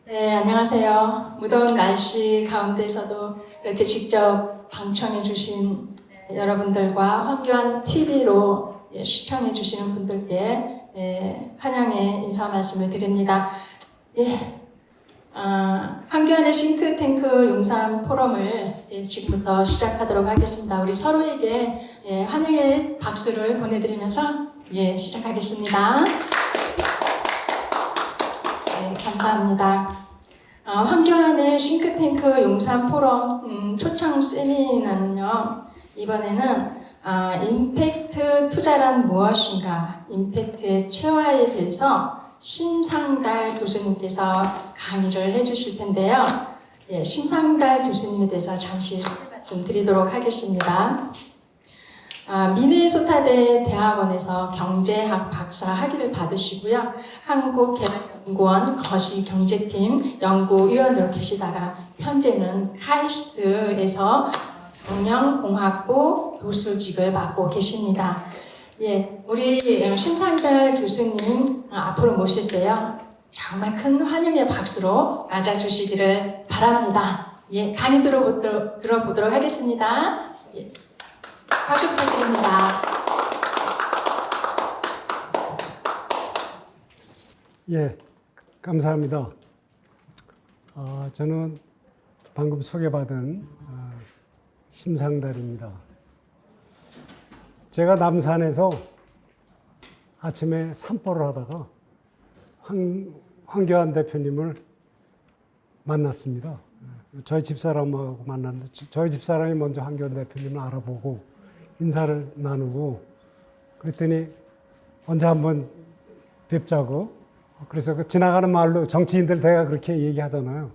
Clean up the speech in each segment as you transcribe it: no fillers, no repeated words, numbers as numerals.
네, 안녕하세요. 무더운 날씨 가운데서도 이렇게 직접 방청해 주신 여러분들과 황교안 TV로 시청해 주시는 분들께 환영의 인사 말씀을 드립니다. 황교안의 싱크탱크 용산 포럼을 지금부터 시작하도록 하겠습니다. 우리 서로에게 환영의 박수를 보내드리면서 시작하겠습니다. 감사합니다. 황교안의 싱크탱크 용산 포럼 초청 세미나는요, 이번에는 임팩트 투자란 무엇인가, 임팩트의 체화에 대해서 심상달 교수님께서 강의를 해주실 텐데요. 심상달 교수님에 대해서 잠시 말씀드리도록 하겠습니다. 미네소타대 대학원에서 경제학 박사 학위를 받으시고요. 한국개발연구원 거시경제팀 연구위원으로 계시다가 현재는 카이스트에서 경영공학부 교수직을 맡고 계십니다. 우리 심상달 교수님 앞으로 모실 때요, 정말 큰 환영의 박수로 맞아주시기를 바랍니다. 강의 들어보도록 하겠습니다. 박수 부탁드립니다. 감사합니다. 저는 방금 소개받은 심상달입니다. 제가 남산에서 아침에 산보를 하다가 황교안 대표님을 만났습니다. 저희 집사람하고 만났는데 저희 집사람이 먼저 황교안 대표님을 알아보고 인사를 나누고 그랬더니 언제 한번 뵙자고. 그래서 그 지나가는 말로 정치인들 대가 그렇게 얘기하잖아요.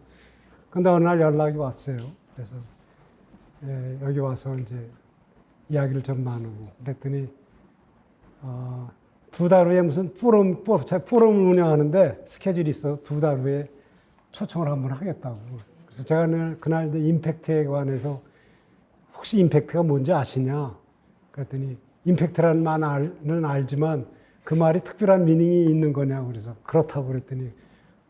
근데 어느 날 연락이 왔어요. 그래서 여기 와서 이제 이야기를 좀 나누고 그랬더니 두 달 후에 무슨 포럼을 운영하는데 스케줄이 있어서 두 달 후에 초청을 한번 하겠다고. 그래서 제가 그날 이제 임팩트에 관해서 혹시 임팩트가 뭔지 아시냐? 그랬더니 임팩트라는 말은 알지만 그 말이 특별한 미닝이 있는 거냐고. 그래서 그렇다고 그랬더니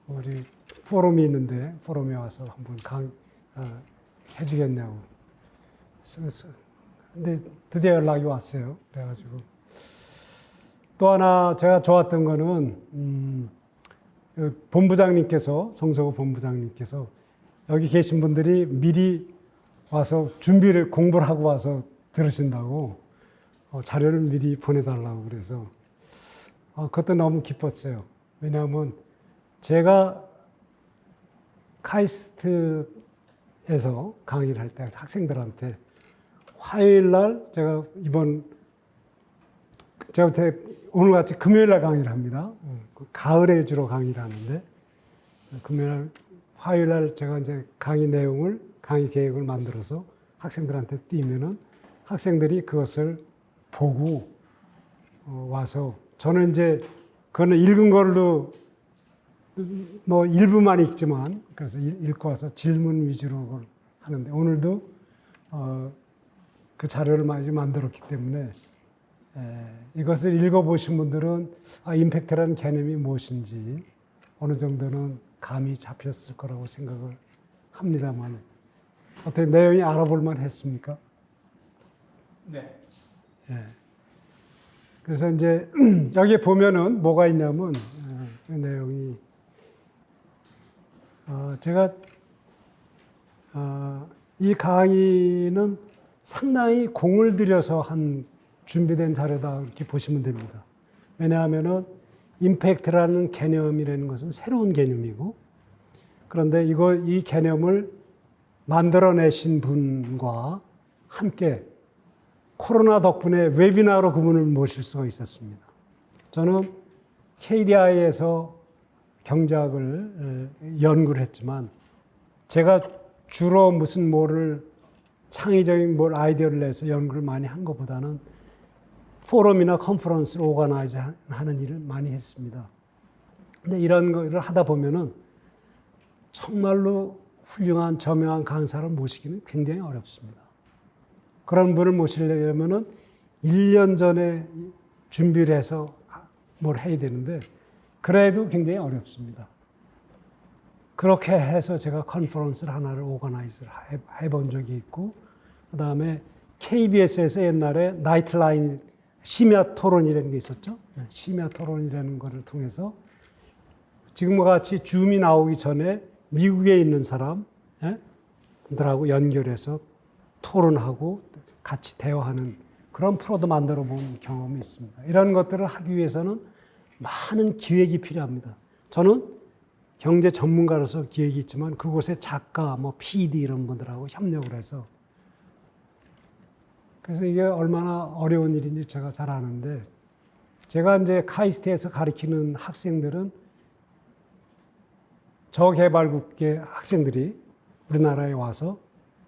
우리 포럼이 있는데 포럼에 와서 한번 해주겠냐고. 근데 드디어 연락이 왔어요. 그래가지고 또 하나 제가 좋았던 거는 본부장님께서, 정서구 본부장님께서 여기 계신 분들이 미리 와서 공부를 하고 와서 들으신다고 자료를 미리 보내달라고 그래서 그것도 너무 기뻤어요. 왜냐하면 제가 카이스트에서 강의를 할 때 학생들한테 화요일 날 제가 오늘같이 금요일 날 강의를 합니다. 가을에 주로 강의를 하는데 화요일 날 제가 이제 강의 계획을 만들어서 학생들한테 띄면은 학생들이 그것을 보고 와서 저는 이제 그거는 읽은 걸로 뭐 일부만 읽지만 그래서 읽고 와서 질문 위주로 하는데 오늘도 그 자료를 많이 만들었기 때문에 이것을 읽어보신 분들은 임팩트라는 개념이 무엇인지 어느 정도는 감이 잡혔을 거라고 생각을 합니다만 어떻게 내용이 알아볼 만 했습니까? 네. 그래서 이제 여기에 보면은 뭐가 있냐면 그 내용이 제가 이 강의는 상당히 공을 들여서 준비된 자료다 이렇게 보시면 됩니다. 왜냐하면은 임팩트라는 개념이라는 것은 새로운 개념이고 그런데 이 개념을 만들어내신 분과 함께 코로나 덕분에 웨비나로 그분을 모실 수가 있었습니다. 저는 KDI에서 경제학을 연구를 했지만 제가 주로 창의적인 아이디어를 내서 연구를 많이 한 것보다는 포럼이나 컨퍼런스를 오가나이즈 하는 일을 많이 했습니다. 근데 이런 거를 하다 보면은 정말로 훌륭한 저명한 강사를 모시기는 굉장히 어렵습니다. 그런 분을 모시려면은 1년 전에 준비를 해서 뭘 해야 되는데 그래도 굉장히 어렵습니다. 그렇게 해서 제가 컨퍼런스를 하나를 오거나이즈를 해본 적이 있고, 그 다음에 KBS에서 옛날에 나이트라인 심야 토론이라는 게 있었죠. 심야 토론이라는 거를 통해서 지금과 같이 줌이 나오기 전에 미국에 있는 사람들하고 연결해서 토론하고 같이 대화하는 그런 프로도 만들어 본 경험이 있습니다. 이런 것들을 하기 위해서는 많은 기획이 필요합니다. 저는 경제 전문가로서 기획이 있지만 그곳에 작가, PD 이런 분들하고 협력을 해서 그래서 이게 얼마나 어려운 일인지 제가 잘 아는데 제가 이제 카이스트에서 가르치는 학생들은 저개발국의 학생들이 우리나라에 와서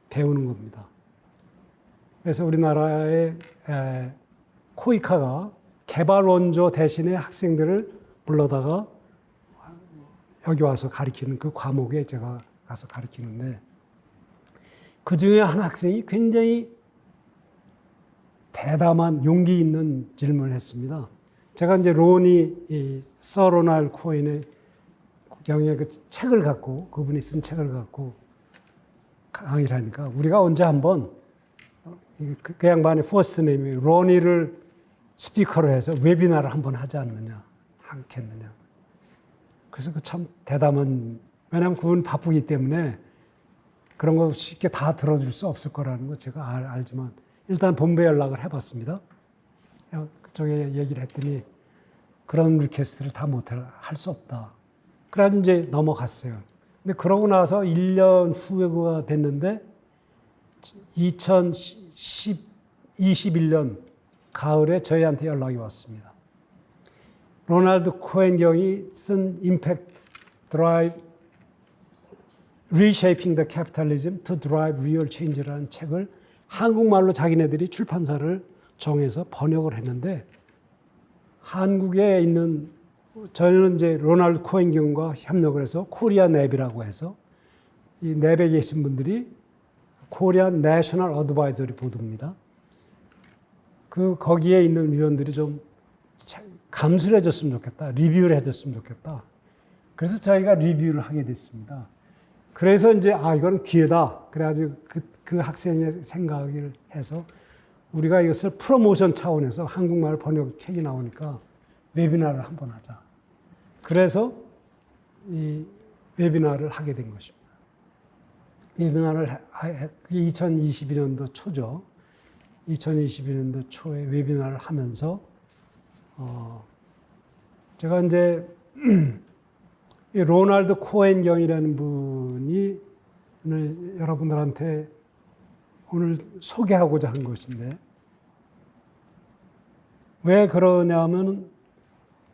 배우는 겁니다. 그래서 우리나라의 코이카가 개발 원조 대신에 학생들을 불러다가 여기 와서 가르치는 그 과목에 제가 가서 가르치는데 그 중에 한 학생이 굉장히 대담한 용기 있는 질문을 했습니다. 제가 이제 서 로날 코엔의 경의 그 책을 갖고 그분이 쓴 책을 갖고 강의를 하니까 우리가 언제 한번 그 양반의 퍼스트 네임이 로니를 스피커로 해서 웨비나를 한번 하지 않겠느냐. 그래서 그 참 대담한, 왜냐하면 그분 바쁘기 때문에 그런 거 쉽게 다 들어줄 수 없을 거라는 거 제가 알지만 일단 본부에 연락을 해봤습니다. 그쪽에 얘기를 했더니 그런 리퀘스트를 다 할 수 없다. 그래서 이제 넘어갔어요. 근데 그러고 나서 1년 후가 됐는데 2021년 가을에 저희한테 연락이 왔습니다. 로널드 코엔 경이 쓴 Impact Drive Reshaping the Capitalism to Drive Real Change라는 책을 한국말로 자기네들이 출판사를 정해서 번역을 했는데 한국에 있는 저희는 이제 로널드 코엔 경과 협력을 해서 코리아 랩이라고 해서 이 랩에 계신 분들이 코리안 내셔널 어드바이저리 보드입니다. 거기에 있는 위원들이 좀 감수를 해줬으면 좋겠다. 리뷰를 해줬으면 좋겠다. 그래서 저희가 리뷰를 하게 됐습니다. 그래서 이제 이거는 기회다. 그래가지고 그 학생의 생각을 해서 우리가 이것을 프로모션 차원에서 한국말 번역 책이 나오니까 웨비나를 한번 하자. 그래서 이 웨비나를 하게 된 것입니다. 웨비나를 2022년도 초죠. 2022년도 초에 웨비나를 하면서 제가 이제 로널드 코엔 경이라는 분이 오늘 여러분들한테 오늘 소개하고자 한 것인데 왜 그러냐면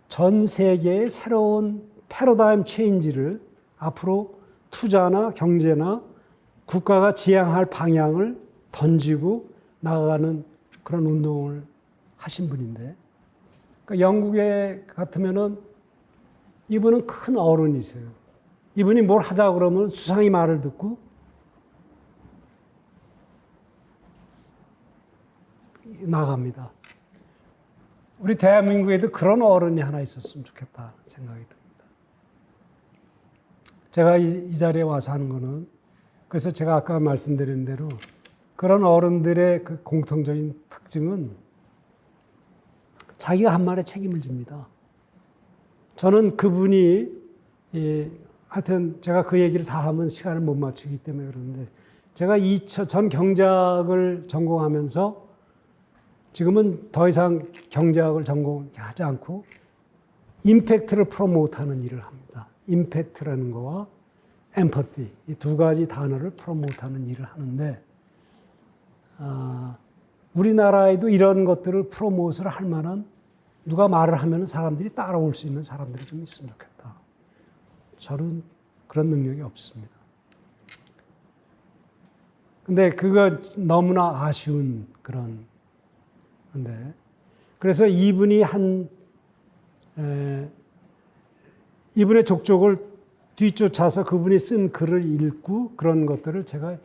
전 세계의 새로운 패러다임 체인지를 앞으로 투자나 경제나 국가가 지향할 방향을 던지고 나아가는 그런 운동을 하신 분인데 그러니까 영국에 같으면은 이분은 큰 어른이세요. 이분이 뭘 하자 그러면 수상이 말을 듣고 나갑니다. 우리 대한민국에도 그런 어른이 하나 있었으면 좋겠다 생각이 듭니다. 제가 이 자리에 와서 하는 거는 그래서 제가 아까 말씀드린 대로 그런 어른들의 그 공통적인 특징은 자기가 한 말에 책임을 집니다. 저는 그분이 하여튼 제가 그 얘기를 다 하면 시간을 못 맞추기 때문에 그러는데 제가 전 경제학을 전공하면서 지금은 더 이상 경제학을 전공하지 않고 임팩트를 프로모트하는 일을 합니다. 임팩트라는 거와 엠퍼티 이 두 가지 단어를 프로모트하는 일을 하는데 우리나라에도 이런 것들을 프로모트를 할 만한 누가 말을 하면 사람들이 따라올 수 있는 사람들이 좀 있으면 좋겠다. 저는 그런 능력이 없습니다. 근데 그거 너무나 아쉬운 그런 건데 그래서 이분이 이분의 족적을 뒤쫓아서 그분이 쓴 글을 읽고 그런 것들을 제가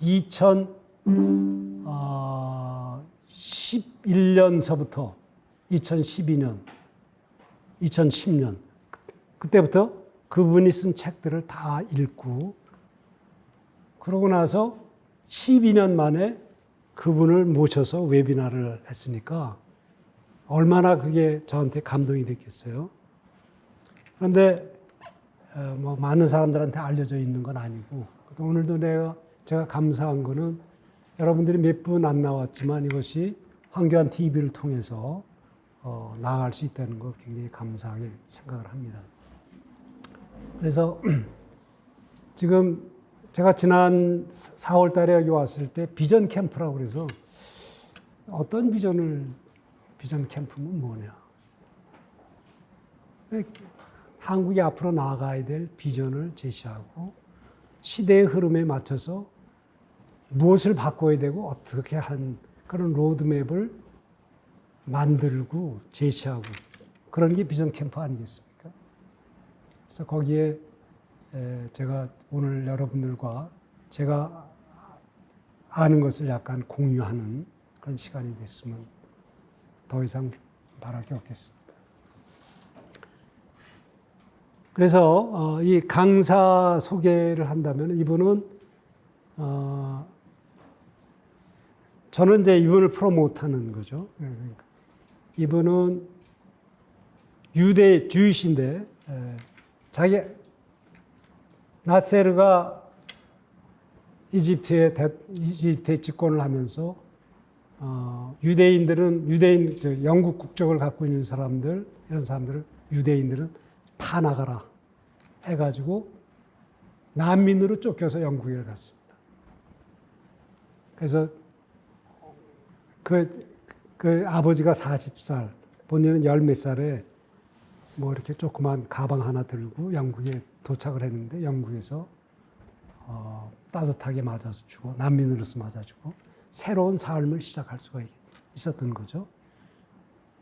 2011년서부터 2012년, 2010년 그때부터 그분이 쓴 책들을 다 읽고 그러고 나서 12년 만에 그분을 모셔서 웨비나를 했으니까 얼마나 그게 저한테 감동이 됐겠어요. 그런데 뭐 많은 사람들한테 알려져 있는 건 아니고 오늘도 제가 감사한 거는 여러분들이 몇 분 안 나왔지만 이것이 황교안 TV를 통해서 나아갈 수 있다는 거 굉장히 감사하게 생각을 합니다. 그래서 지금 제가 지난 4월 달에 여기 왔을 때 비전 캠프라고 그래서 어떤 비전 캠프는 뭐냐. 한국이 앞으로 나아가야 될 비전을 제시하고 시대의 흐름에 맞춰서 무엇을 바꿔야 되고 어떻게 한 그런 로드맵을 만들고 제시하고 그런 게 비전 캠프 아니겠습니까? 그래서 거기에 제가 오늘 여러분들과 제가 아는 것을 약간 공유하는 그런 시간이 됐으면 더 이상 바랄 게 없겠습니다. 그래서 이 강사 소개를 한다면 이분은 저는 이제 이분을 프로모트하는 거죠. 이분은 주이신데 자기 나세르가 이집트에 집권을 하면서 영국 국적을 갖고 있는 사람들 이런 사람들을 유대인들은 다 나가라 해가지고 난민으로 쫓겨서 영국에 갔습니다. 그래서 그 아버지가 40살, 본인은 열 몇 살에 뭐 이렇게 조그만 가방 하나 들고 영국에 도착을 했는데 영국에서 따뜻하게 맞아주고 난민으로서 맞아주고 새로운 삶을 시작할 수가 있었던 거죠.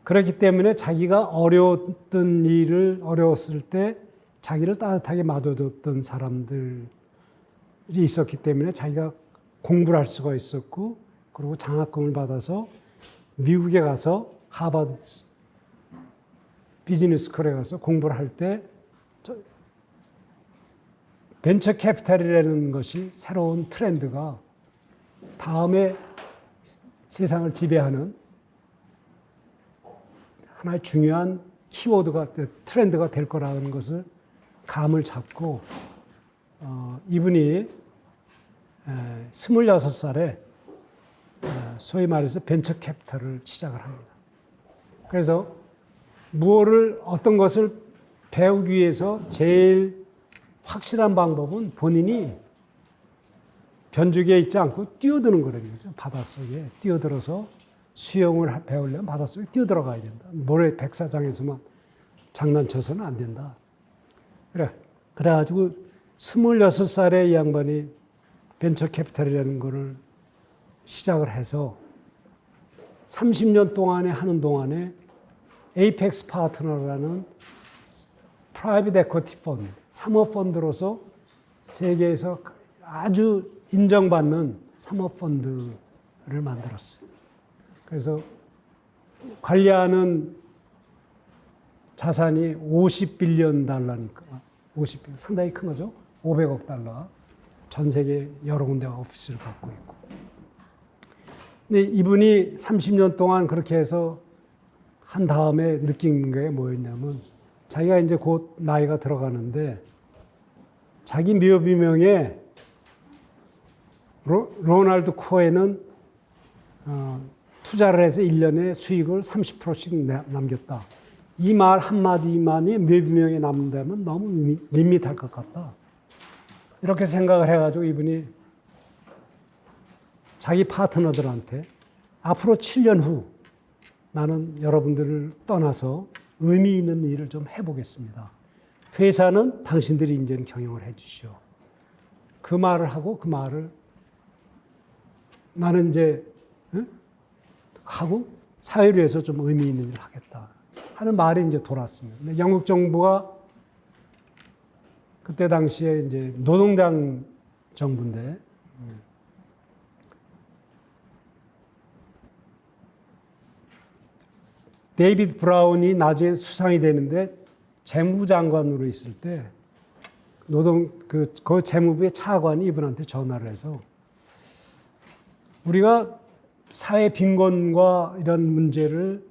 그렇기 때문에 자기가 어려웠을 때 자기를 따뜻하게 맞아줬던 사람들이 있었기 때문에 자기가 공부를 할 수가 있었고 그리고 장학금을 받아서 미국에 가서 하버드 비즈니스 스쿨에 가서 공부를 할 때 벤처 캐피탈이라는 것이 새로운 트렌드가 다음에 세상을 지배하는 하나의 중요한 트렌드가 될 거라는 것을 감을 잡고 이분이 26살에 소위 말해서 벤처 캐피탈을 시작을 합니다. 그래서 어떤 것을 배우기 위해서 제일 확실한 방법은 본인이 변죽에 있지 않고 뛰어드는 거라는 거죠. 바닷속에 뛰어들어서 수영을 배우려면 바닷속에 뛰어들어가야 된다. 모래 백사장에서만 장난쳐서는 안 된다. 그래가지고 26살에 이 양반이 벤처 캐피탈이라는 거를 시작을 해서 30년 동안에 하는 동안에 에이펙스 파트너라는 프라이빗 에쿼티 펀드, 사모펀드로서 세계에서 아주 인정받는 사모펀드를 만들었어요. 그래서 관리하는 자산이 50빌리언 달러니까, 상당히 큰 거죠. 500억 달러. 전 세계 여러 군데 오피스를 갖고 있고. 근데 이분이 30년 동안 그렇게 해서 한 다음에 느낀 게 뭐였냐면 자기가 이제 곧 나이가 들어가는데 자기 묘비명에 로널드 코엔은 투자를 해서 1년에 수익을 30%씩 남겼다. 이 말 한마디만이 묘비명에 남는다면 너무 밋밋할 것 같다. 이렇게 생각을 해가지고 이분이 자기 파트너들한테 앞으로 7년 후 나는 여러분들을 떠나서 의미 있는 일을 좀 해보겠습니다. 회사는 당신들이 이제는 경영을 해주시오. 그 말을 하고 그 말을 나는 이제 하고 사회를 위해서 좀 의미 있는 일을 하겠다 하는 말이 이제 돌았습니다. 근데 영국 정부가 그때 당시에 이제 노동당 정부인데 데이비드 브라운이 나중에 수상이 되는데 재무장관으로 있을 때 그 재무부의 차관이 이분한테 전화를 해서 우리가 사회 빈곤과 이런 문제를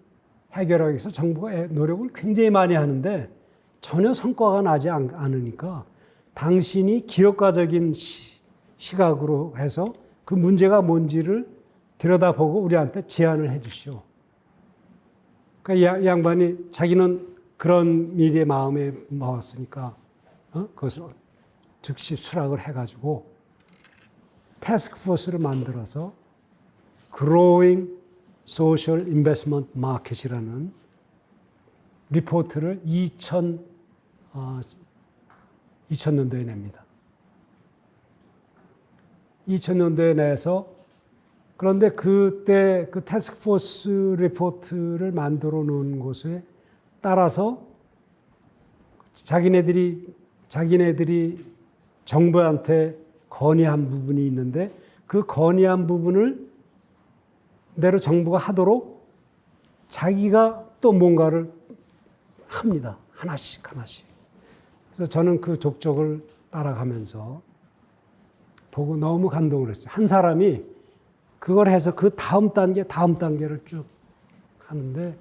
해결하기 위해서 정부가 노력을 굉장히 많이 하는데 전혀 성과가 나지 않으니까 당신이 기업가적인 시각으로 해서 그 문제가 뭔지를 들여다보고 우리한테 제안을 해 주시오. 그러니까 이 양반이 자기는 그런 일에 마음에 먹었으니까 그것을 즉시 수락을 해가지고 태스크포스를 만들어서 Growing Social Investment Market이라는 리포트를 2000년도에 냅니다. 2000년도에 내서 그런데 그때 그 태스크포스 리포트를 만들어 놓은 곳에 따라서 자기네들이 정부한테 건의한 부분이 있는데 그 건의한 부분을 대로 정부가 하도록 자기가 또 뭔가를 합니다. 하나씩. 그래서 저는 그 족적을 따라가면서 보고 너무 감동을 했어요. 한 사람이 그걸 해서 그 다음 단계를 쭉 하는데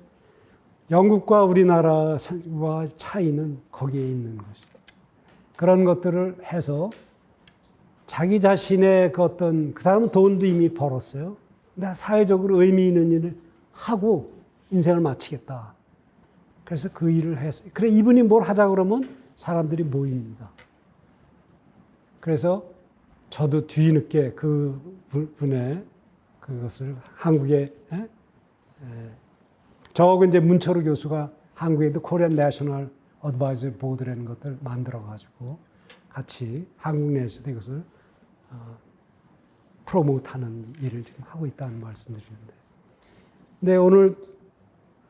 영국과 우리나라와 차이는 거기에 있는 것이죠. 그런 것들을 해서 자기 자신의 그 사람은 돈도 이미 벌었어요. 근데 사회적으로 의미 있는 일을 하고 인생을 마치겠다. 그래서 그 일을 해서 그래 이분이 뭘 하자 그러면 사람들이 모입니다. 그래서 저도 뒤늦게 그 분의 그것을 한국에 저하고 이제 문철우 교수가 한국에도 코리안 내셔널 어드바이저리 보드라는 것들 만들어 가지고 같이 한국 내에서도 이것을 프로모트하는 일을 지금 하고 있다는 말씀드리는데, 근데 오늘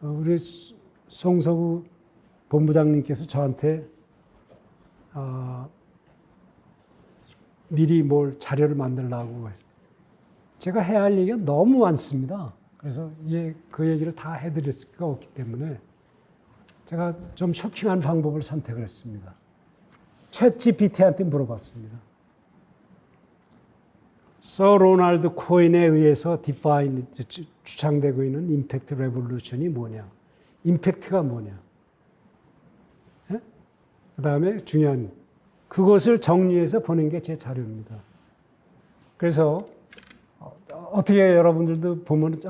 우리 송석우 본부장님께서 저한테 미리 뭘 자료를 만들라고 제가 해야 할 얘기가 너무 많습니다. 그래서 그 얘기를 다 해드릴 수가 없기 때문에 제가 좀 쇼킹한 방법을 선택을 했습니다. 챗 GPT한테 물어봤습니다. 서 로널드 코인에 의해서 주창되고 있는 임팩트 레볼루션이 뭐냐? 임팩트가 뭐냐? 그 다음에 중요한 그것을 정리해서 보낸 게 제 자료입니다. 그래서 어떻게 여러분들도 보면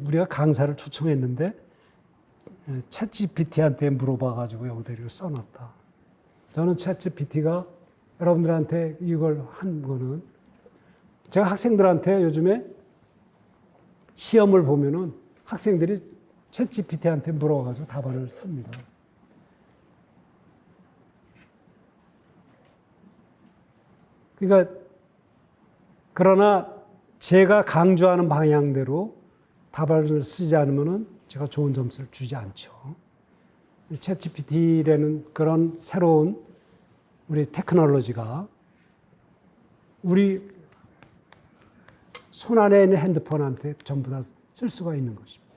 우리가 강사를 초청했는데 챗GPT한테 물어봐가지고 여기다 써놨다. 저는 챗GPT가 여러분들한테 이걸 한 거는 제가 학생들한테 요즘에 시험을 보면은 학생들이 챗GPT한테 물어가지고 답안을 씁니다. 그러니까 그러나 제가 강조하는 방향대로 답안을 쓰지 않으면은 제가 좋은 점수를 주지 않죠. 챗GPT라는 그런 새로운 우리 테크놀로지가 우리 손 안에 있는 핸드폰한테 전부 다 쓸 수가 있는 것입니다.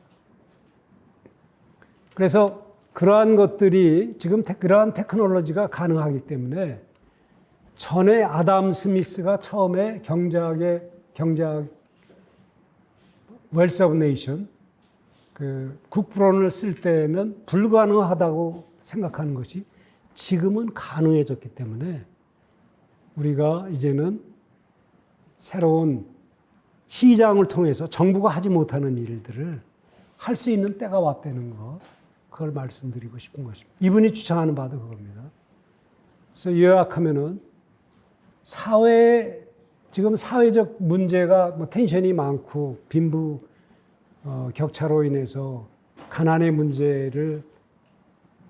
그래서 그러한 것들이 지금 그러한 테크놀로지가 가능하기 때문에 전에 아담 스미스가 처음에 경제학 웰스 오브 네이션 그 국부론을 쓸 때는 불가능하다고 생각하는 것이 지금은 가능해졌기 때문에 우리가 이제는 새로운 시장을 통해서 정부가 하지 못하는 일들을 할 수 있는 때가 왔다는 것, 그걸 말씀드리고 싶은 것입니다. 이분이 주장하는 바도 그겁니다. 그래서 요약하면은 지금 사회적 문제가 텐션이 많고 빈부 격차로 인해서 가난의 문제를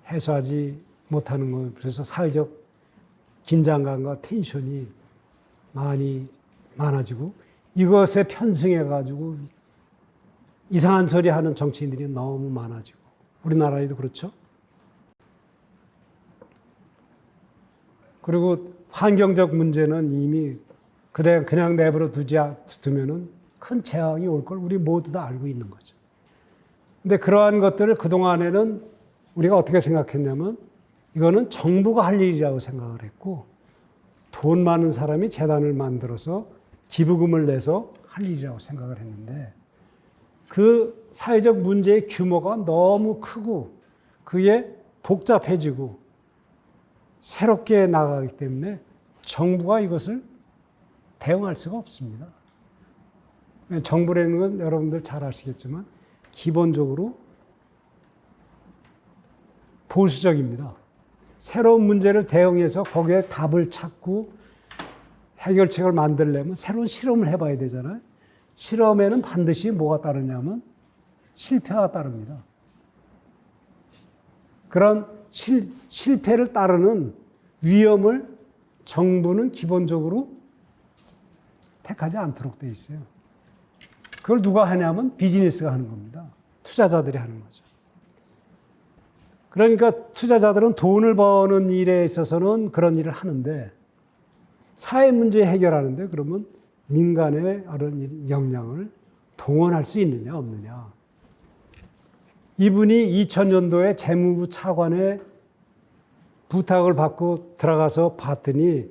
해소하지 못하는 것, 그래서 사회적 긴장감과 텐션이 많아지고 이것에 편승해가지고 이상한 소리 하는 정치인들이 너무 많아지고 우리나라에도 그렇죠. 그리고 환경적 문제는 이미 그냥 내버려 두면은 큰 재앙이 올 걸 우리 모두 다 알고 있는 거죠. 근데 그러한 것들을 그동안에는 우리가 어떻게 생각했냐면 이거는 정부가 할 일이라고 생각을 했고 돈 많은 사람이 재단을 만들어서 기부금을 내서 할 일이라고 생각을 했는데 그 사회적 문제의 규모가 너무 크고 그게 복잡해지고 새롭게 나가기 때문에 정부가 이것을 대응할 수가 없습니다. 정부라는 건 여러분들 잘 아시겠지만 기본적으로 보수적입니다. 새로운 문제를 대응해서 거기에 답을 찾고 해결책을 만들려면 새로운 실험을 해봐야 되잖아요. 실험에는 반드시 뭐가 따르냐면 실패가 따릅니다. 그런 실패를 따르는 위험을 정부는 기본적으로 택하지 않도록 돼 있어요. 그걸 누가 하냐면 비즈니스가 하는 겁니다. 투자자들이 하는 거죠. 그러니까 투자자들은 돈을 버는 일에 있어서는 그런 일을 하는데 사회 문제 해결하는데 그러면 민간의 그런 역량을 동원할 수 있느냐 없느냐. 이분이 2000년도에 재무부 차관의 부탁을 받고 들어가서 봤더니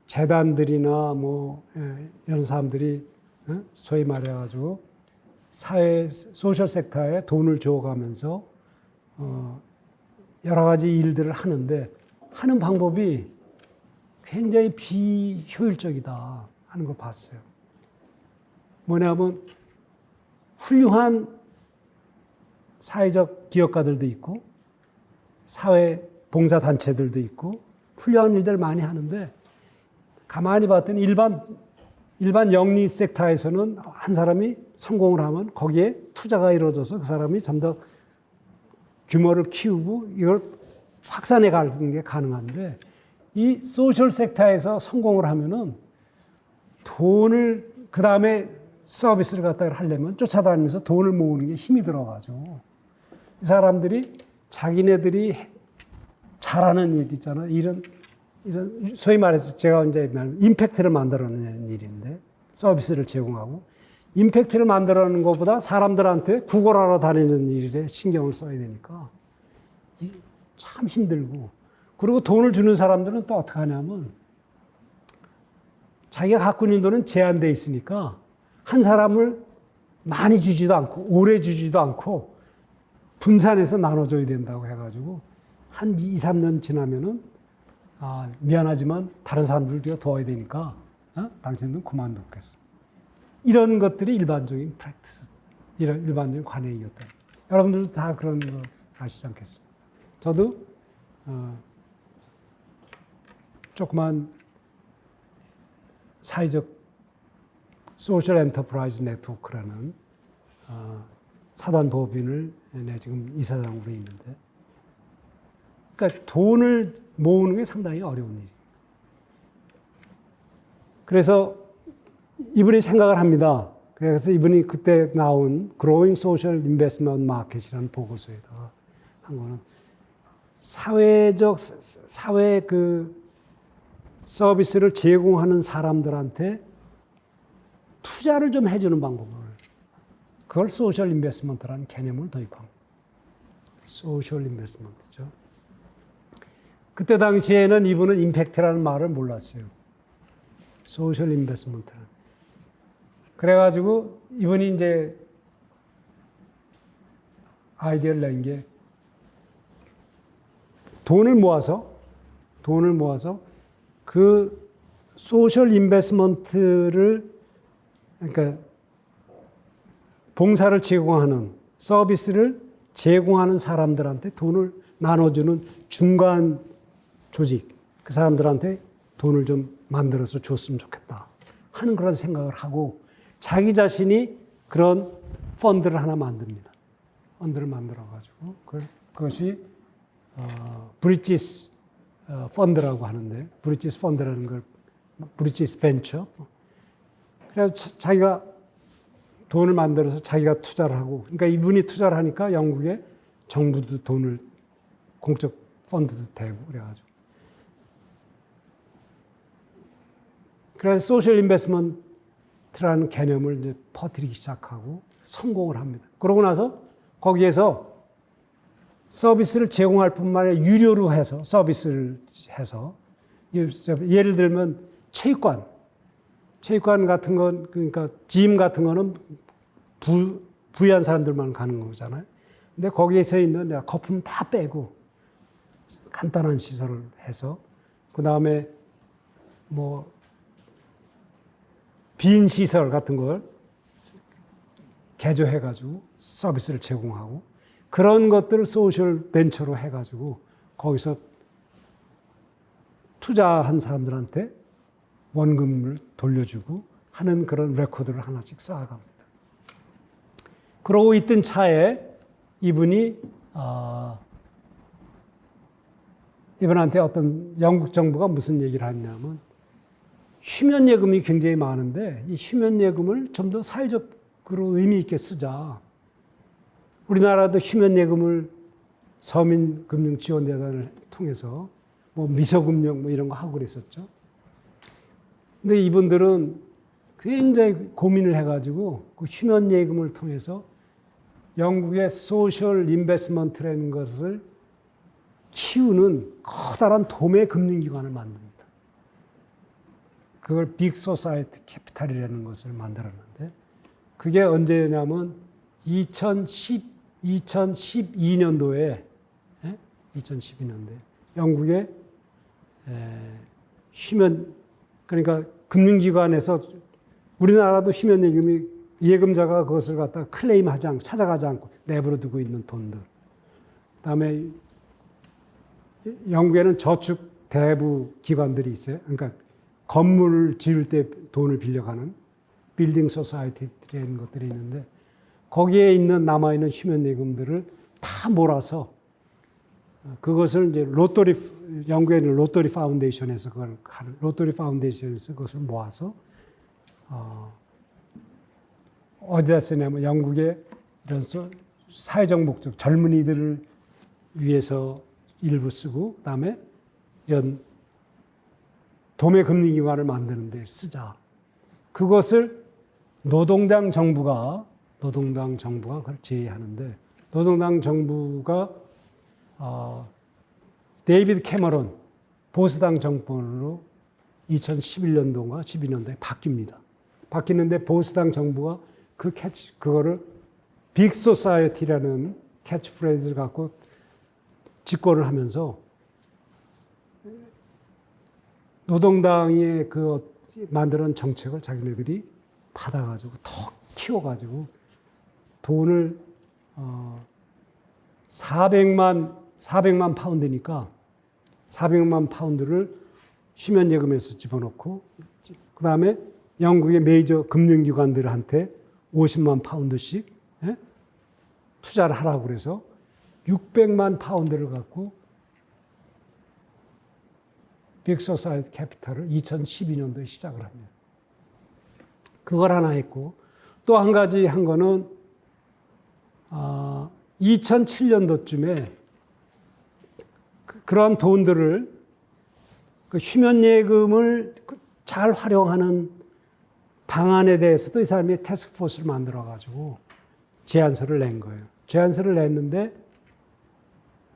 재단들이나 뭐 이런 사람들이 소위 말해가지고 사회 소셜 섹터에 돈을 줘가면서 여러 가지 일들을 하는데 하는 방법이 굉장히 비효율적이다 하는 걸 봤어요. 뭐냐면 훌륭한 사회적 기업가들도 있고 사회 봉사단체들도 있고 훌륭한 일들을 많이 하는데 가만히 봤더니 일반 영리 섹터에서는 한 사람이 성공을 하면 거기에 투자가 이루어져서 그 사람이 좀 더 규모를 키우고 이걸 확산해 가는 게 가능한데 이 소셜 섹터에서 성공을 하면은 돈을 그 다음에 서비스를 갖다 하려면 쫓아다니면서 돈을 모으는 게 힘이 들어가지고 이 사람들이 자기네들이 잘하는 일 있잖아요. 이런 소위 말해서 제가 이제 임팩트를 만들어내는 일인데 서비스를 제공하고 임팩트를 만들어내는 것보다 사람들한테 구걸하러 다니는 일에 신경을 써야 되니까 참 힘들고 그리고 돈을 주는 사람들은 또 어떻게 하냐면 자기가 갖고 있는 돈은 제한되어 있으니까 한 사람을 많이 주지도 않고 오래 주지도 않고 분산해서 나눠줘야 된다고 해가지고 한 2, 3년 지나면은 미안하지만 다른 사람들도 도와야 되니까 당신은 그만두겠어. 이런 것들이 일반적인 프랙티스, 이런 일반적인 관행이었다. 여러분들도 다 그런 거 아시지 않겠습니까? 저도 조그만 사회적 소셜 엔터프라이즈 네트워크라는 사단 법인을 지금 이사장으로 있는데, 그러니까 돈을 모으는 게 상당히 어려운 일이에요. 그래서 이분이 생각을 합니다. 그래서 이분이 그때 나온 Growing Social Investment Market이라는 보고서에다가 한 거는 사회 그 서비스를 제공하는 사람들한테 투자를 좀 해주는 방법을, 그걸 소셜 인베스트먼트라는 개념을 도입합니다. 소셜 인베스트먼트죠. 그때 당시에는 이분은 임팩트라는 말을 몰랐어요. 소셜 인베스트먼트는. 그래가지고 이분이 이제 아이디어를 낸 게 돈을 모아서 그 소셜 인베스트먼트를, 그러니까 봉사를 제공하는, 서비스를 제공하는 사람들한테 돈을 나눠주는 중간 조직, 그 사람들한테 돈을 좀 만들어서 줬으면 좋겠다 하는 그런 생각을 하고 자기 자신이 그런 펀드를 하나 만듭니다. 펀드를 만들어가지고 그것이 브리지스 펀드라고 하는데, 브리지스 펀드라는 걸 브리지스 벤처. 그래서 자기가 돈을 만들어서 자기가 투자를 하고, 그러니까 이분이 투자를 하니까 영국의 정부도 돈을, 공적 펀드도 되고 그래가지고. 그래서 소셜 인베스트먼트라는 개념을 이제 퍼뜨리기 시작하고 성공을 합니다. 그러고 나서 거기에서 서비스를 제공할 뿐만 아니라 유료로 해서 서비스를 해서 예를 들면 체육관 같은 건, 그러니까 짐 같은 거는 부유한 사람들만 가는 거잖아요. 근데 거기에서 있는 거품 다 빼고 간단한 시설을 해서, 그 다음에 뭐 빈 시설 같은 걸 개조해가지고 서비스를 제공하고, 그런 것들을 소셜 벤처로 해가지고 거기서 투자한 사람들한테 원금을 돌려주고 하는 그런 레코드를 하나씩 쌓아갑니다. 그러고 있던 차에 이분이 이분한테 어떤 영국 정부가 무슨 얘기를 하냐면, 휴면 예금이 굉장히 많은데 이 휴면 예금을 좀 더 사회적으로 의미 있게 쓰자. 우리나라도 휴면 예금을 서민금융지원재단을 통해서 뭐 미소금융 뭐 이런 거 하고 그랬었죠. 근데 이분들은 굉장히 고민을 해가지고 그 휴면 예금을 통해서 영국의 소셜 인베스트먼트라는 것을 키우는 커다란 도매 금융기관을 만듭니다. 그걸 빅 소사이티 캐피탈이라는 것을 만들었는데, 그게 언제냐면 2012년도에 영국의 휴면, 그러니까 금융기관에서, 우리나라도 휴면 예금이 예금자가 그것을 갖다가 클레임하지 않고 찾아가지 않고 내버려 두고 있는 돈들. 그다음에 영국에는 저축 대부 기관들이 있어요. 그러니까 건물을 지을 때 돈을 빌려가는 빌딩 소사이티라는 것들이 있는데, 거기에 있는 남아있는 휴면 예금들을 다 몰아서 그것을 이제 영국에 있는 로터리 파운데이션에서 그것을 모아서 어디다 쓰냐면 영국의 이런 사회적 목적, 젊은이들을 위해서 일부 쓰고, 그다음에 이런 도매금융기관을 만드는 데 쓰자. 그것을 노동당 정부가 그걸 제의하는데, 노동당 정부가 데이비드 캐머런 보수당 정권으로 2011년도인가 12년도에 바뀝니다. 바뀌는데 보수당 정부가 그거를 빅 소사이어티라는 캐치프레이즈를 갖고 집권을 하면서 노동당이 만드는 정책을 자기네들이 받아가지고 더 키워가지고 돈을 400만 파운드니까 400만 파운드를 휴면 예금에서 집어넣고, 그 다음에 영국의 메이저 금융기관들한테 50만 파운드씩 투자를 하라고 그래서 600만 파운드를 갖고 빅소사이티 캐피탈을 2012년도에 시작을 합니다. 그걸 하나 했고, 또 한 가지 한 거는 2007년도쯤에 그러한 돈들을 휴면 예금을 잘 활용하는 방안에 대해서도 이 사람이 태스크포스를 만들어가지고 제안서를 낸 거예요. 제안서를 냈는데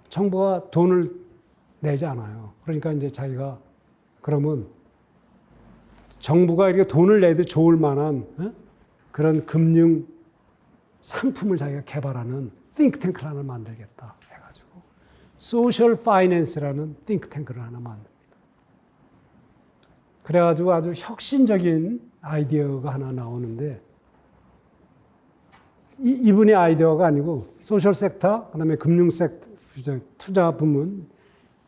정부가 돈을 내지 않아요. 그러니까 이제 자기가 그러면 정부가 이렇게 돈을 내도 좋을 만한 그런 금융 상품을 자기가 개발하는 띵크탱크를 하나 만들겠다 해가지고 소셜 파이낸스라는 띵크탱크를 하나 만듭니다. 그래가지고 아주 혁신적인 아이디어가 하나 나오는데, 이분의 아이디어가 아니고 소셜 섹터, 그다음에 금융 섹터, 투자 부문에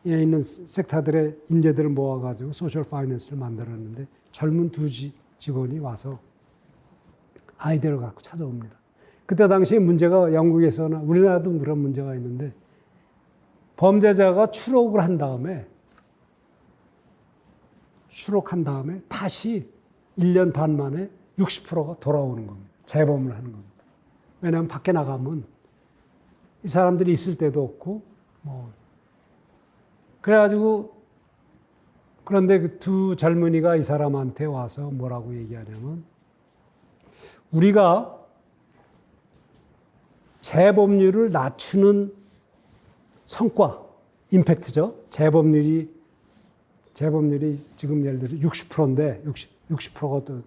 있는 섹터들의 인재들을 모아가지고 소셜 파이낸스를 만들었는데, 젊은 두 직원이 와서 아이디어를 갖고 찾아옵니다. 그때 당시에 문제가 영국에서나 우리나라도 그런 문제가 있는데, 범죄자가 추록을 한 다음에 다시 1년 반 만에 60%가 돌아오는 겁니다. 재범을 하는 겁니다. 왜냐하면 밖에 나가면 이 사람들이 있을 데도 없고, 그래가지고, 그런데 그 두 젊은이가 이 사람한테 와서 뭐라고 얘기하냐면, 우리가 재범률을 낮추는 성과, 임팩트죠. 재범률이 재범률이 지금 예를 들어 60%인데 60%가 또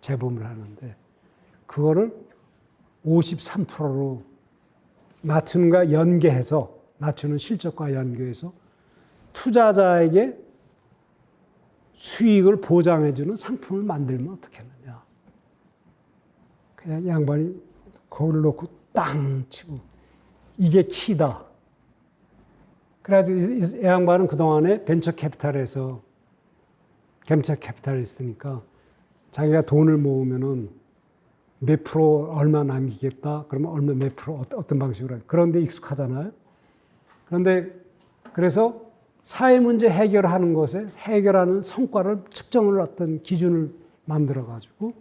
재범을 하는데 그거를 53%로 낮추는가 연계해서 낮추는 실적과 연계해서 투자자에게 수익을 보장해주는 상품을 만들면 어떻겠느냐. 그냥 양반이 거울을 놓고 땅 치고 이게 키다. 그래가지고 이 양반은 그동안에 벤처 캐피탈리스트니까 자기가 돈을 모으면은 몇 프로 얼마 남기겠다. 그러면 얼마 몇 프로 어떤 방식으로 그런데 익숙하잖아요. 그런데 그래서 사회 문제 해결하는 것에 해결하는 성과를 측정을 어떤 기준을 만들어 가지고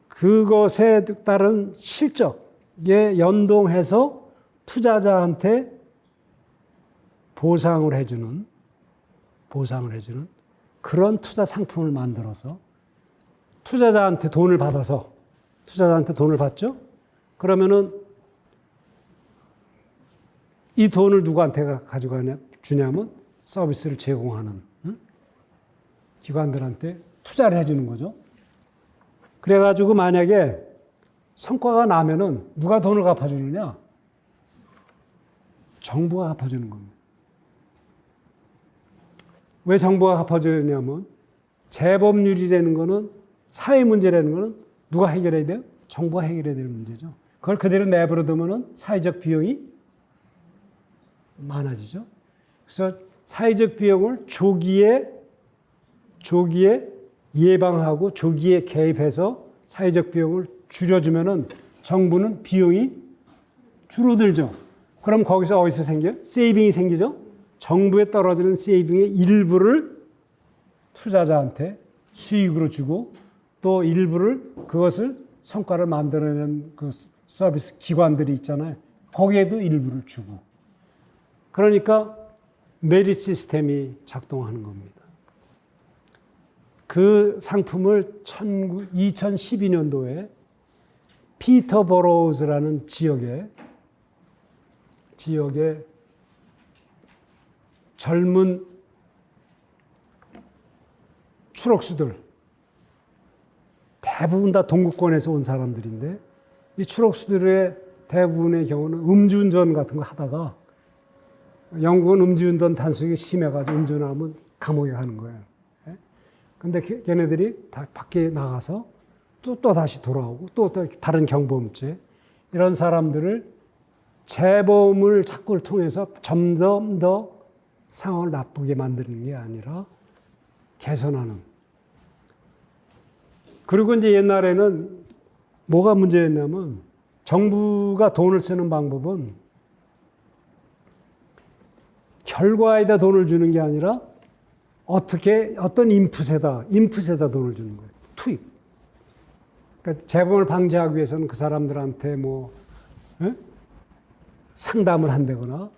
그것에 따른 실적에 연동해서 투자자한테 보상을 해주는 그런 투자 상품을 만들어서 투자자한테 돈을 받죠. 그러면은 이 돈을 누구한테 주냐면 서비스를 제공하는 기관들한테 투자를 해주는 거죠. 그래가지고 만약에 성과가 나면은 누가 돈을 갚아주느냐? 정부가 갚아주는 겁니다. 왜 정부가 갚아주냐면 재범률이라는 거는 사회 문제라는 거는 누가 해결해야 돼요? 정부가 해결해야 될 문제죠. 그걸 그대로 내버려 두면은 사회적 비용이 많아지죠. 그래서 사회적 비용을 조기에 예방하고 조기에 개입해서 사회적 비용을 줄여주면은 정부는 비용이 줄어들죠. 그럼 거기서 어디서 생겨요? 세이빙이 생기죠. 정부에 떨어지는 세이빙의 일부를 투자자한테 수익으로 주고 또 일부를 그것을 성과를 만들어내는 그 서비스 기관들이 있잖아요. 거기에도 일부를 주고. 그러니까 메리트 시스템이 작동하는 겁니다. 그 상품을 2012년도에 피터버로우즈라는 지역에 젊은 추록수들 대부분 다 동구권에서 온 사람들인데 이 추록수들의 대부분의 경우는 음주운전 같은 거 하다가 영국은 음주운전 단속이 심해가지고 음주하면 감옥에 가는 거예요. 근데 걔네들이 다 밖에 나가서 또 다시 돌아오고 또 다른 경범죄 이런 사람들을 재범을 자꾸를 통해서 점점 더 상황을 나쁘게 만드는 게 아니라 개선하는. 그리고 이제 옛날에는 뭐가 문제였냐면 정부가 돈을 쓰는 방법은 결과에다 돈을 주는 게 아니라 어떤 인풋에다 돈을 주는 거예요. 투입. 그러니까 재범을 방지하기 위해서는 그 사람들한테 상담을 한다거나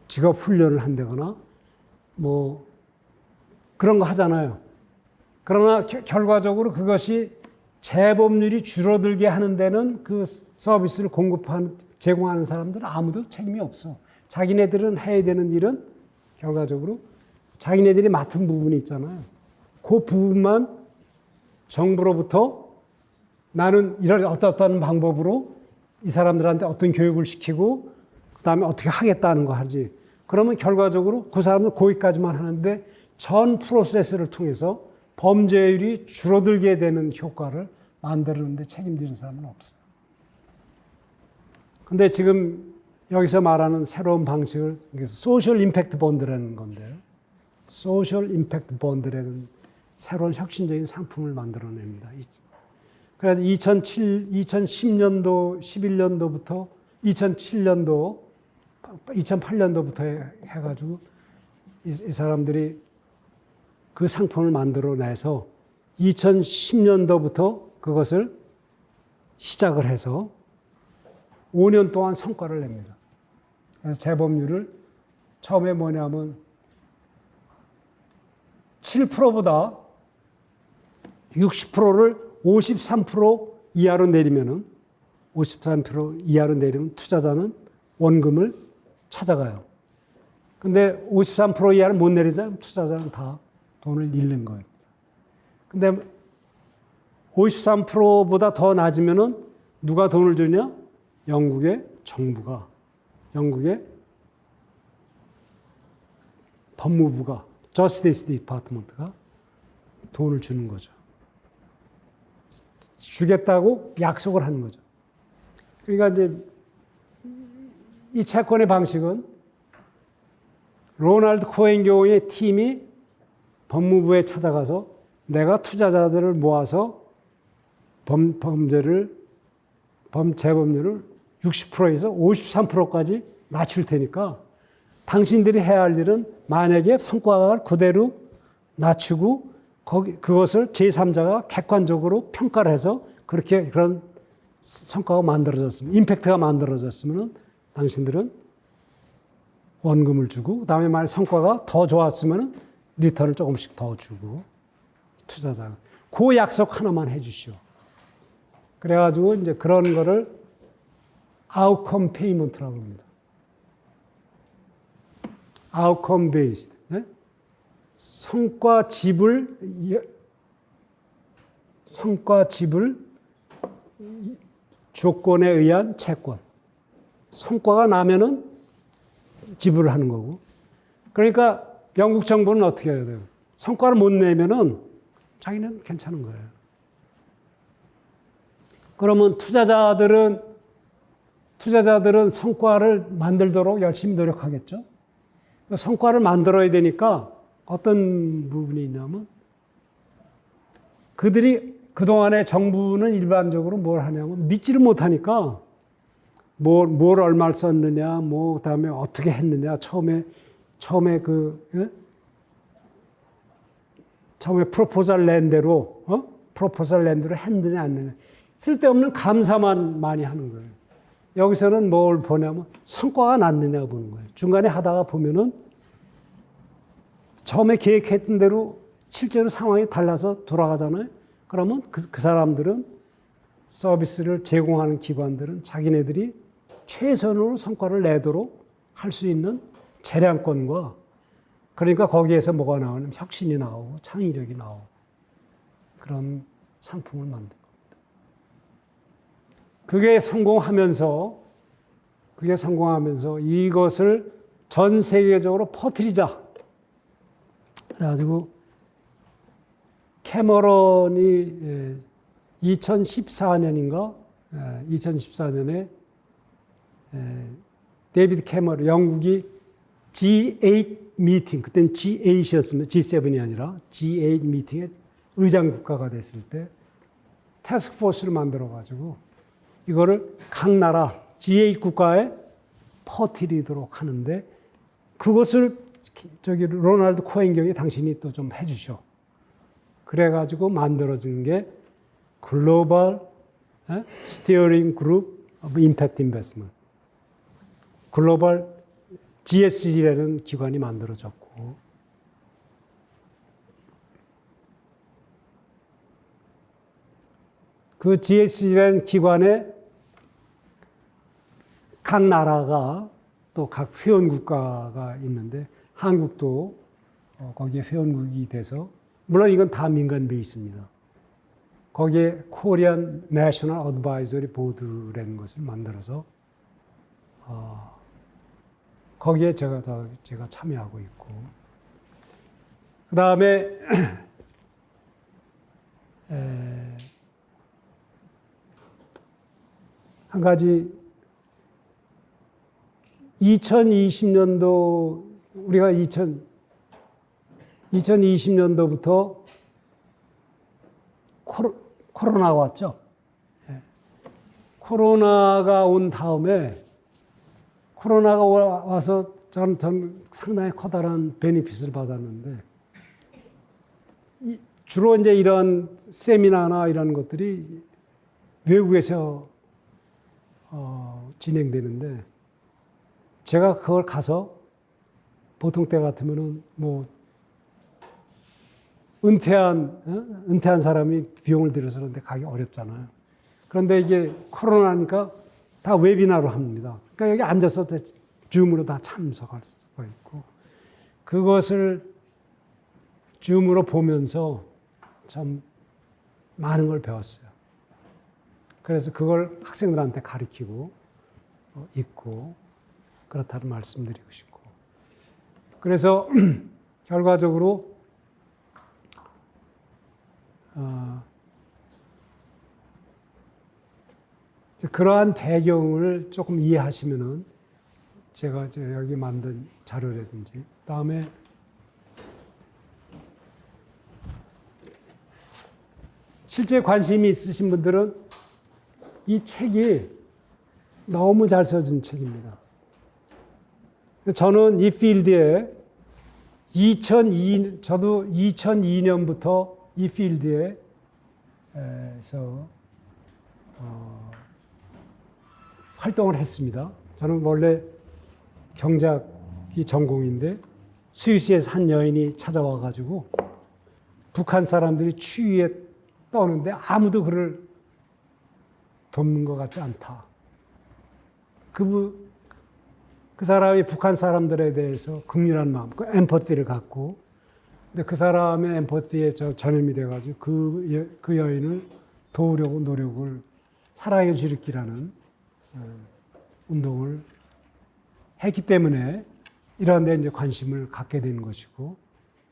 직업 훈련을 한다거나 그런 거 하잖아요. 그러나 결과적으로 그것이 재범률이 줄어들게 하는 데는 그 서비스를 제공하는 사람들은 아무도 책임이 없어. 자기네들은 해야 되는 일은 결과적으로 자기네들이 맡은 부분이 있잖아요. 그 부분만 정부로부터 나는 이런 어떤 방법으로 이 사람들한테 어떤 교육을 시키고 그다음에 어떻게 하겠다는 거 하지. 그러면 결과적으로 그 사람은 거기까지만 하는데 전 프로세스를 통해서 범죄율이 줄어들게 되는 효과를 만드는데 책임지는 사람은 없어요. 근데 지금 여기서 말하는 새로운 방식을 소셜 임팩트 본드라는 건데요. 소셜 임팩트 본드라는 새로운 혁신적인 상품을 만들어냅니다. 그래서 2010년도, 11년도부터 2008년도부터 해가지고 이 사람들이 그 상품을 만들어내서 2010년도부터 그것을 시작을 해서 5년 동안 성과를 냅니다. 그래서 재범률을 처음에 뭐냐면 7%보다 60%를 53% 이하로 내리면은 53% 이하로 내리면 투자자는 원금을 찾아가요. 근데 53% 이하를 못 내리자 투자자는 다 돈을 잃는 거예요. 근데 53%보다 더 낮으면은 누가 돈을 주냐? 영국의 정부가, 영국의 법무부가, Justice Department가 돈을 주는 거죠. 주겠다고 약속을 하는 거죠. 그러니까 이제 이 채권의 방식은 로널드 코엔 경우의 팀이 법무부에 찾아가서 내가 투자자들을 모아서 재범률을 60%에서 53%까지 낮출 테니까 당신들이 해야 할 일은 만약에 성과를 그대로 낮추고 그것을 제3자가 객관적으로 평가를 해서 그런 성과가 만들어졌으면, 임팩트가 만들어졌으면 당신들은 원금을 주고, 그다음에 만약 성과가 더 좋았으면 리턴을 조금씩 더 주고, 투자자가. 그 약속 하나만 해 주시오. 그래가지고 이제 그런 거를 outcome payment라고 합니다. outcome based. 네? 성과 지불 조건에 의한 채권. 성과가 나면은 지불을 하는 거고. 그러니까 영국 정부는 어떻게 해야 돼요? 성과를 못 내면은 자기는 괜찮은 거예요. 그러면 투자자들은 성과를 만들도록 열심히 노력하겠죠. 성과를 만들어야 되니까 어떤 부분이 있냐면 그들이 그동안에 정부는 일반적으로 뭘 하냐면 믿지를 못하니까 뭘 얼마를 썼느냐, 그다음에 어떻게 했느냐, 처음에 프로포잘 랜드로 했느냐 안 했느냐. 쓸데없는 감사만 많이 하는 거예요. 여기서는 뭘 보냐면 성과가 났느냐 보는 거예요. 중간에 하다가 보면은 처음에 계획했던 대로 실제로 상황이 달라서 돌아가잖아요. 그러면 그 사람들은 서비스를 제공하는 기관들은 자기네들이 최선으로 성과를 내도록 할 수 있는 재량권과, 그러니까 거기에서 뭐가 나오냐면 혁신이 나오고 창의력이 나오고 그런 상품을 만든 겁니다. 그게 성공하면서 이것을 전 세계적으로 퍼뜨리자. 그래가지고 캐머런이 2014년인가 2014년에 데이비드 캐머런, 영국이 G8 미팅, 그때는 G8이었습니다. G7이 아니라 G8 미팅에 의장 국가가 됐을 때 태스크포스를 만들어가지고 이거를 각 나라 G8 국가에 퍼뜨리도록 하는데, 그것을 로널드 코엔 경이 당신이 또 좀 해주셔. 그래가지고 만들어진 게 글로벌 스티어링 그룹 오브 임팩트 인베스트먼트, 글로벌 GSG라는 기관이 만들어졌고, 그 GSG라는 기관에 각 나라가 또 각 회원국가가 있는데 한국도 거기에 회원국이 돼서, 물론 이건 다 민간 베이스입니다. 거기에 코리안 내셔널 어드바이저리 보드라는 것을 만들어서 거기에 제가 참여하고 있고, 그 다음에 한 가지 2020년도 우리가 2020년도부터 코로나가 왔죠. 코로나가 온 다음에 코로나가 와서 저는 상당히 커다란 베니핏을 받았는데, 주로 이제 이런 세미나나 이런 것들이 외국에서 진행되는데, 제가 그걸 가서 보통 때 같으면은 은퇴한 사람이 비용을 들여서 그런데 가기 어렵잖아요. 그런데 이게 코로나니까 다 웨비나로 합니다. 그러니까 여기 앉아서 줌으로 다 참석할 수 있어요. 있고 그것을 줌으로 보면서 참 많은 걸 배웠어요. 그래서 그걸 학생들한테 가르치고 있고 그렇다는 말씀드리고 싶고 그래서 결과적으로 그러한 배경을 조금 이해하시면은 제가 여기 만든 자료라든지 다음에 실제 관심이 있으신 분들은 이 책이 너무 잘 써진 책입니다. 저는 이 필드에 저도 2002년부터 이 필드에서 활동을 했습니다. 저는 원래 경작이 전공인데 스위스에서 한 여인이 찾아와 가지고 북한 사람들이 추위에 떠는데 아무도 그를 돕는 것 같지 않다. 그 사람이 북한 사람들에 대해서 긍휼한 마음, 그 엠퍼티를 갖고, 근데 그 사람의 엠퍼티에 전염이 돼가지고 그 여인을 도우려고 노력을 사랑의 줄이기라는 운동을 했기 때문에 이런 데 이제 관심을 갖게 되는 것이고,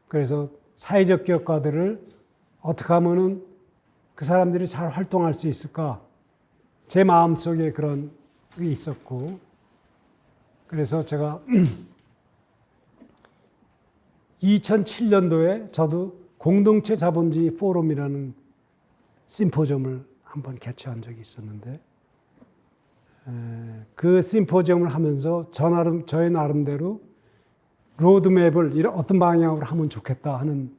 그래서 사회적 기업가들을 어떻게 하면은 그 사람들이 잘 활동할 수 있을까? 제 마음속에 그런 게 있었고, 그래서 제가 2007년도에 저도 공동체 자본주의 포럼이라는 심포지엄을 한번 개최한 적이 있었는데, 그 심포지엄을 하면서 저의 나름대로 로드맵을 어떤 방향으로 하면 좋겠다 하는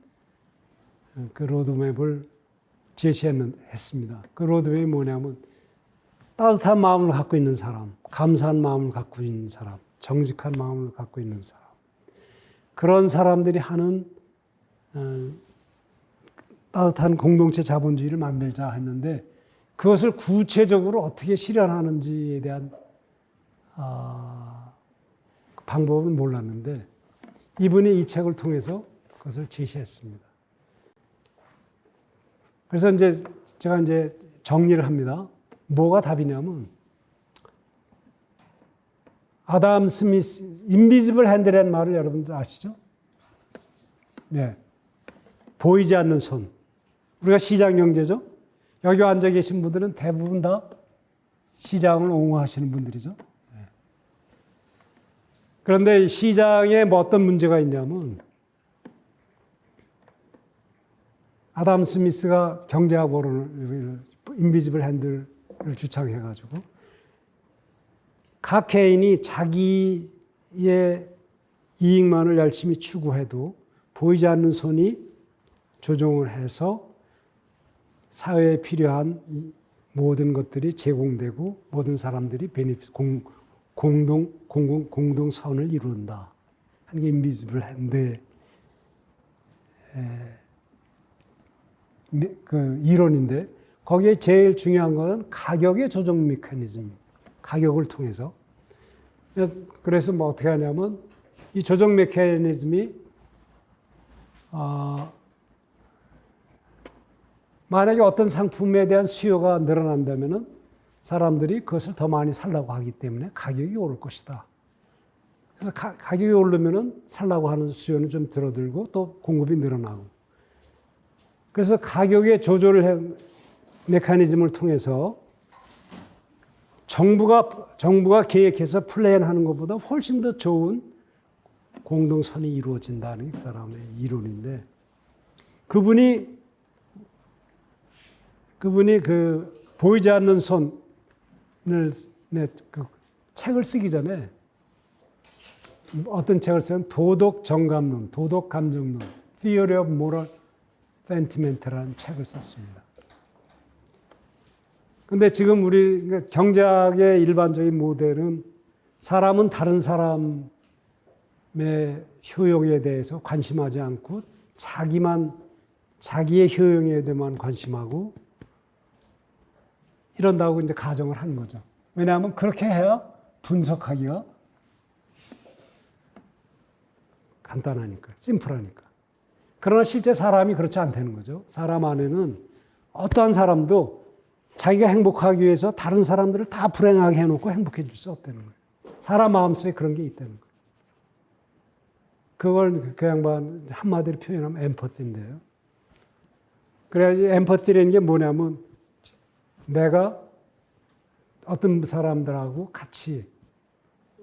그 로드맵을 제시했습니다. 그 로드맵이 뭐냐면 따뜻한 마음을 갖고 있는 사람, 감사한 마음을 갖고 있는 사람, 정직한 마음을 갖고 있는 사람, 그런 사람들이 하는 따뜻한 공동체 자본주의를 만들자 했는데 그것을 구체적으로 어떻게 실현하는지에 대한 방법은 몰랐는데 이분이 이 책을 통해서 그것을 제시했습니다. 그래서 제가 정리를 합니다. 뭐가 답이냐면 아담 스미스 인비지블 핸드라는 말을 여러분들 아시죠? 네, 보이지 않는 손. 우리가 시장 경제죠. 여기 앉아 계신 분들은 대부분 다 시장을 옹호하시는 분들이죠. 네. 그런데 시장에 뭐 어떤 문제가 있냐면 아담 스미스가 경제학 원론을 인비지블 핸들을 주창해가지고 각 개인이 자기의 이익만을 열심히 추구해도 보이지 않는 손이 조종을 해서 사회에 필요한 모든 것들이 제공되고 모든 사람들이 공동 선을 이룬다 하는 게 인비지블 핸드의 그 이론인데 거기에 제일 중요한 것은 가격의 조정 메커니즘, 가격을 통해서. 그래서 뭐 어떻게 하냐면 이 조정 메커니즘이 만약에 어떤 상품에 대한 수요가 늘어난다면은 사람들이 그것을 더 많이 살라고 하기 때문에 가격이 오를 것이다. 그래서 가격이 오르면은 살라고 하는 수요는 좀 줄어들고 또 공급이 늘어나고. 그래서 가격의 조절을 메커니즘을 통해서 정부가 계획해서 플랜하는 것보다 훨씬 더 좋은 공동선이 이루어진다는 게 그 사람의 이론인데 그분이 그 보이지 않는 손을 그 책을 쓰기 전에 어떤 책을 쓰면 도덕 정감론, 도덕 감정론, Theory of Moral Sentiment라는 책을 썼습니다. 근데 지금 우리 경제학의 일반적인 모델은 사람은 다른 사람의 효용에 대해서 관심하지 않고 자기의 효용에 대해만 관심하고 이런다고 이제 가정을 하는 거죠. 왜냐하면 그렇게 해야 분석하기가 간단하니까, 심플하니까. 그러나 실제 사람이 그렇지 않다는 거죠. 사람 안에는 어떠한 사람도 자기가 행복하기 위해서 다른 사람들을 다 불행하게 해놓고 행복해 줄 수 없다는 거예요. 사람 마음속에 그런 게 있다는 거예요. 그걸 그 양반 한마디로 표현하면 엠퍼티인데요. 그래야지 엠퍼티라는 게 뭐냐면 내가 어떤 사람들하고 같이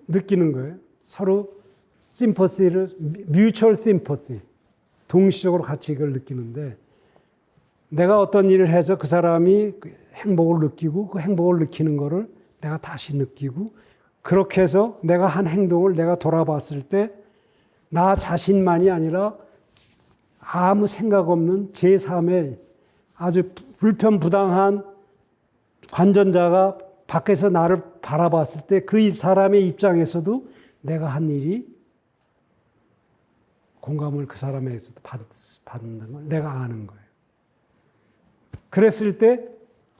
느끼는 거예요. 서로 심퍼시를, 뮤추얼 심퍼시, 동시적으로 같이 이걸 느끼는데 내가 어떤 일을 해서 그 사람이 행복을 느끼고 그 행복을 느끼는 거를 내가 다시 느끼고 그렇게 해서 내가 한 행동을 내가 돌아봤을 때 나 자신만이 아니라 아무 생각 없는 제3의 아주 불편부당한 관전자가 밖에서 나를 바라봤을 때 그 사람의 입장에서도 내가 한 일이 공감을 그 사람에게서도 받는 걸 내가 아는 거예요. 그랬을 때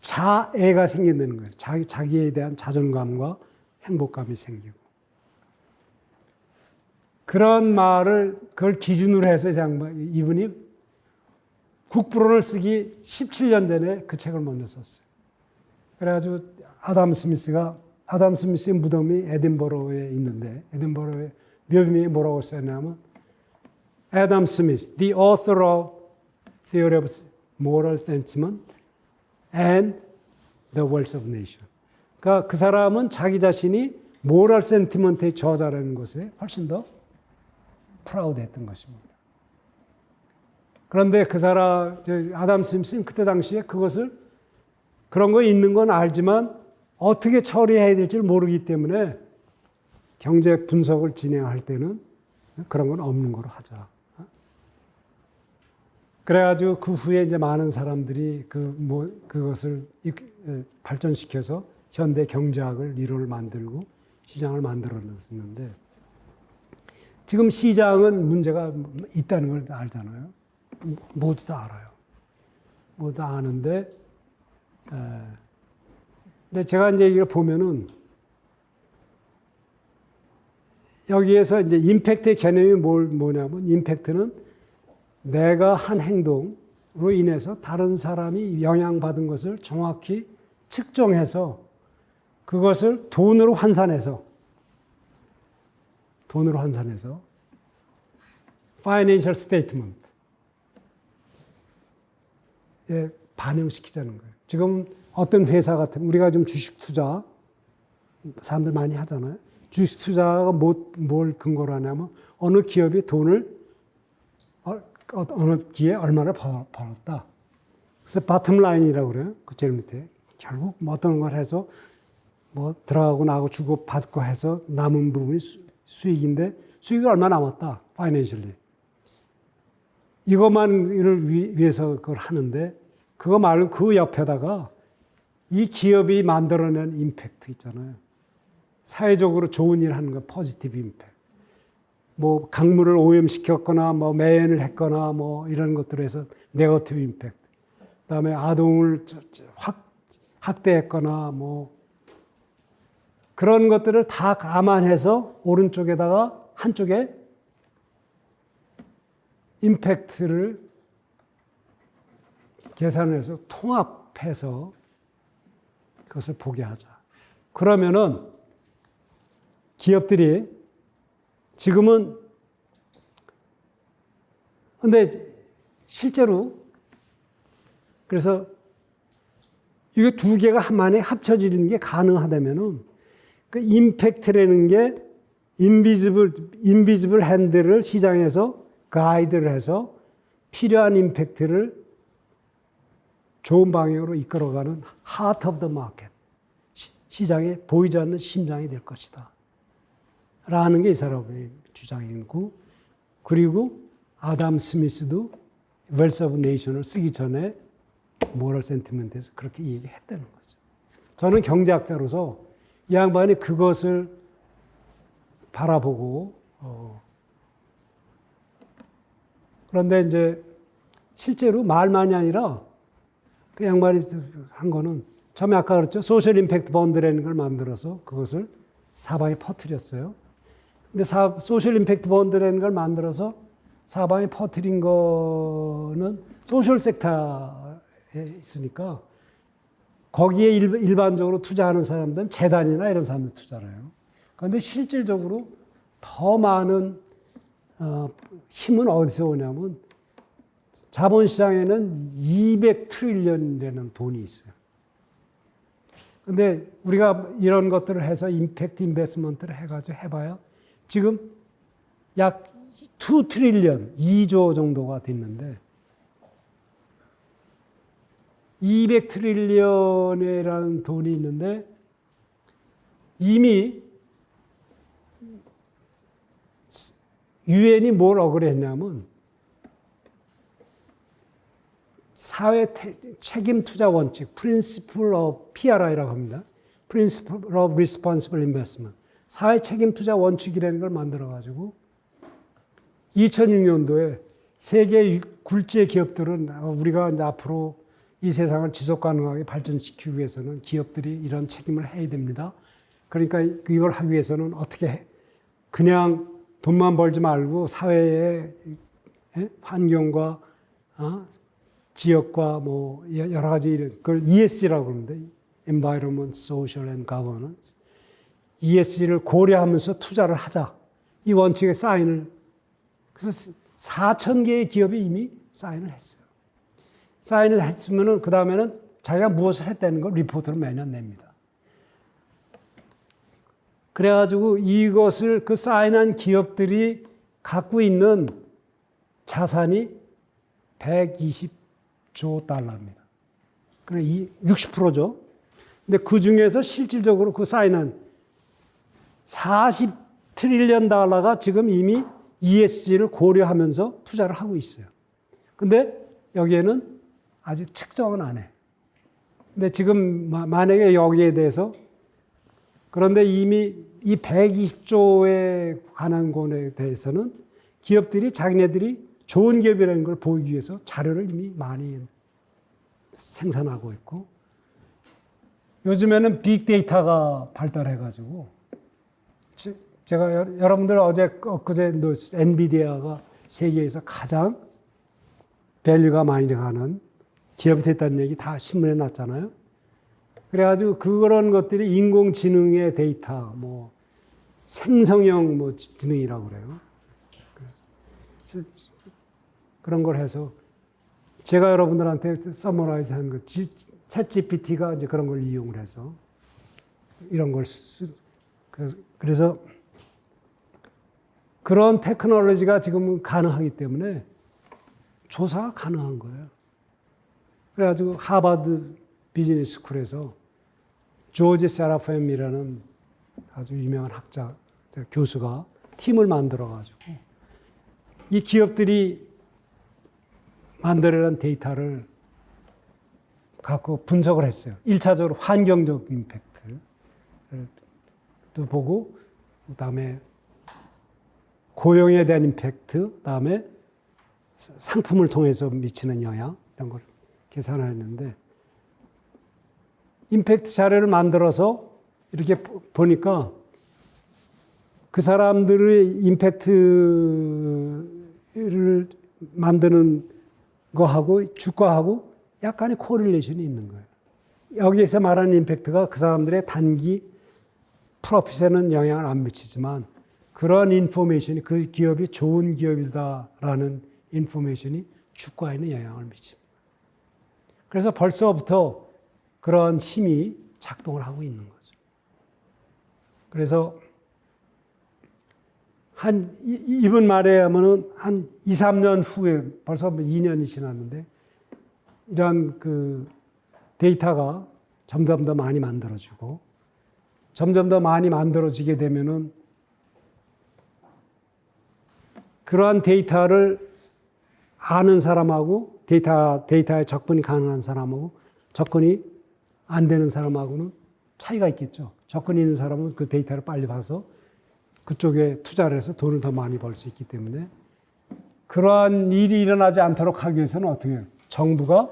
자애가 생긴다는 거예요. 자기에 대한 자존감과 행복감이 생기고. 그런 말을 그걸 기준으로 해서 이분이 국부론을 쓰기 17년 전에 그 책을 먼저 썼어요. 그래가지고 아담 스미스의 무덤이 에딘버러에 있는데 에딘버러의 묘비에 뭐라고 써있냐면 Adam Smith, the author of Theory of Moral Sentiment and the Wealth of Nation. 그러니까 그 사람은 자기 자신이 모럴 센티먼트의 저자라는 것에 훨씬 더 프라우드했던 것입니다. 그런데 그 사람 아담 스미스는 그때 당시에 그것을 그런 거 있는 건 알지만 어떻게 처리해야 될지 모르기 때문에 경제 분석을 진행할 때는 그런 건 없는 거로 하자. 그래가지고 그 후에 이제 많은 사람들이 그것을 발전시켜서 현대 경제학을 이론을 만들고 시장을 만들어냈었는데 지금 시장은 문제가 있다는 걸 알잖아요. 모두 다 알아요. 모두 다 아는데, 근데 제가 이제 이걸 보면은 여기에서 이제 임팩트의 개념이 뭐냐면 임팩트는 내가 한 행동으로 인해서 다른 사람이 영향받은 것을 정확히 측정해서 그것을 돈으로 환산해서 파이낸셜 스테이트먼트에 반영시키자는 거예요. 지금 어떤 회사 같은 우리가 좀 주식 투자 사람들 많이 하잖아요. 주식 투자가 뭘 근거로 하냐면 어느 기업이 돈을 어느 기에 얼마를 벌었다. 그래서 바텀 라인이라고 그래요. 그 제일 밑에 결국 어떤 걸 해서 들어가고 나가고 주고 받고 해서 남은 부분이 수익인데 수익이 얼마 남았다. 파이낸셜리. 이것만을 위해서 그걸 하는데 그거 말고 그 옆에다가 이 기업이 만들어낸 임팩트 있잖아요. 사회적으로 좋은 일 하는 거 포지티브 임팩트. 강물을 오염시켰거나 매연을 했거나 이런 것들을 해서 네거티브 임팩트. 그다음에 아동을 학대했거나 그런 것들을 다 감안해서 오른쪽에다가 한쪽에 임팩트를 계산해서 통합해서 그것을 보게 하자. 그러면은 기업들이 지금은 근데 실제로 그래서 이게 두 개가 한만에 합쳐지는 게 가능하다면은 그 임팩트라는 게 인비지블 핸드를 시장에서 가이드를 해서 필요한 임팩트를 좋은 방향으로 이끌어가는 하트 오브 더 마켓, 시장에 보이지 않는 심장이 될 것이다 라는 게 이 사람의 주장이고, 그리고 아담 스미스도 웰스 오브 네이션을 쓰기 전에 모럴 센티먼트에서 그렇게 얘기했다는 거죠. 저는 경제학자로서 이 양반이 그것을 바라보고 그런데 이제 실제로 말만이 아니라 그 양반이 한 거는 처음에 아까 그랬죠. 소셜 임팩트 본드라는 걸 만들어서 그것을 사방에 퍼뜨렸어요. 근데 소셜 임팩트 펀드라는 걸 만들어서 사방에 퍼뜨린 거는 소셜 섹터에 있으니까 거기에 일반적으로 투자하는 사람들은 재단이나 이런 사람들 투자를 해요. 그런데 실질적으로 더 많은 힘은 어디서 오냐면 자본시장에는 200트릴리언이라는 돈이 있어요. 근데 우리가 이런 것들을 해서 임팩트 인베스트먼트를 해가지고 해봐야 지금 약 2트릴리언, 2조 정도가 됐는데 200트릴리언이라는 돈이 있는데 이미 유엔이 뭘 억울했냐면 사회 책임 투자 원칙, Principle of PRI라고 합니다. Principle of Responsible Investment. 사회 책임 투자 원칙이라는 걸 만들어가지고 2006년도에 세계 굴지의 기업들은 우리가 이제 앞으로 이 세상을 지속 가능하게 발전시키기 위해서는 기업들이 이런 책임을 해야 됩니다. 그러니까 이걸 하기 위해서는 어떻게 해? 그냥 돈만 벌지 말고 사회의 환경과 지역과 뭐 여러 가지 이런 그걸 ESG라고 그러는데 Environment, Social and Governance. ESG를 고려하면서 투자를 하자. 이 원칙에 사인을 그래서 4,000개의 기업이 이미 사인을 했어요. 사인을 했으면은 그 다음에는 자기가 무엇을 했다는 걸 리포트를 매년 냅니다. 그래가지고 이것을 그 사인한 기업들이 갖고 있는 자산이 120조 달러입니다. 그래 60%죠. 근데 그 중에서 실질적으로 그 사인한 40트릴리언 달러가 지금 이미 ESG를 고려하면서 투자를 하고 있어요. 근데 여기에는 아직 측정은 안 해. 근데 지금 만약에 여기에 대해서 그런데 이미 이 120조에 관한 것에 대해서는 기업들이 자기네들이 좋은 기업이라는 걸 보이기 위해서 자료를 이미 많이 생산하고 있고 요즘에는 빅데이터가 발달해가지고 제가 여러분들 엊그제 엔비디아가 세계에서 가장 밸류가 많이 가는 기업이 됐다는 얘기 다 신문에 났잖아요. 그래가지고 그런 것들이 인공지능의 데이터, 뭐 생성형 뭐 지능이라고 그래요. 그런 걸 해서 제가 여러분들한테 서머라이즈 하는 거, 챗GPT가 이제 그런 걸 이용을 해서 이런 걸 그래서 그런 테크놀로지가 지금은 가능하기 때문에 조사가 가능한 거예요. 그래가지고 하버드 비즈니스 스쿨에서 조지 세라핌이라는 아주 유명한 학자, 교수가 팀을 만들어가지고 이 기업들이 만들어낸 데이터를 갖고 분석을 했어요. 1차적으로 환경적 임팩트도 보고, 그 다음에 고용에 대한 임팩트, 그 다음에 상품을 통해서 미치는 영향, 이런 걸 계산을 했는데, 임팩트 자료를 만들어서 이렇게 보니까 그 사람들의 임팩트를 만드는 거하고 주가하고 약간의 코릴레이션이 있는 거예요. 여기에서 말하는 임팩트가 그 사람들의 단기 프로핏에는 영향을 안 미치지만 그런 인포메이션이 그 기업이 좋은 기업이다라는 인포메이션이 주가에는 영향을 미칩니다. 그래서 벌써부터 그런 힘이 작동을 하고 있는 거죠. 그래서 이분 말에 하면은 한 2, 3년 후에 벌써 2년이 지났는데 이런 그 데이터가 점점 더 많이 만들어지고 점점 더 많이 만들어지게 되면은 그러한 데이터를 아는 사람하고 데이터에 접근이 가능한 사람하고 접근이 안 되는 사람하고는 차이가 있겠죠. 접근이 있는 사람은 그 데이터를 빨리 봐서 그쪽에 투자를 해서 돈을 더 많이 벌 수 있기 때문에 그러한 일이 일어나지 않도록 하기 위해서는 어떻게 해요? 정부가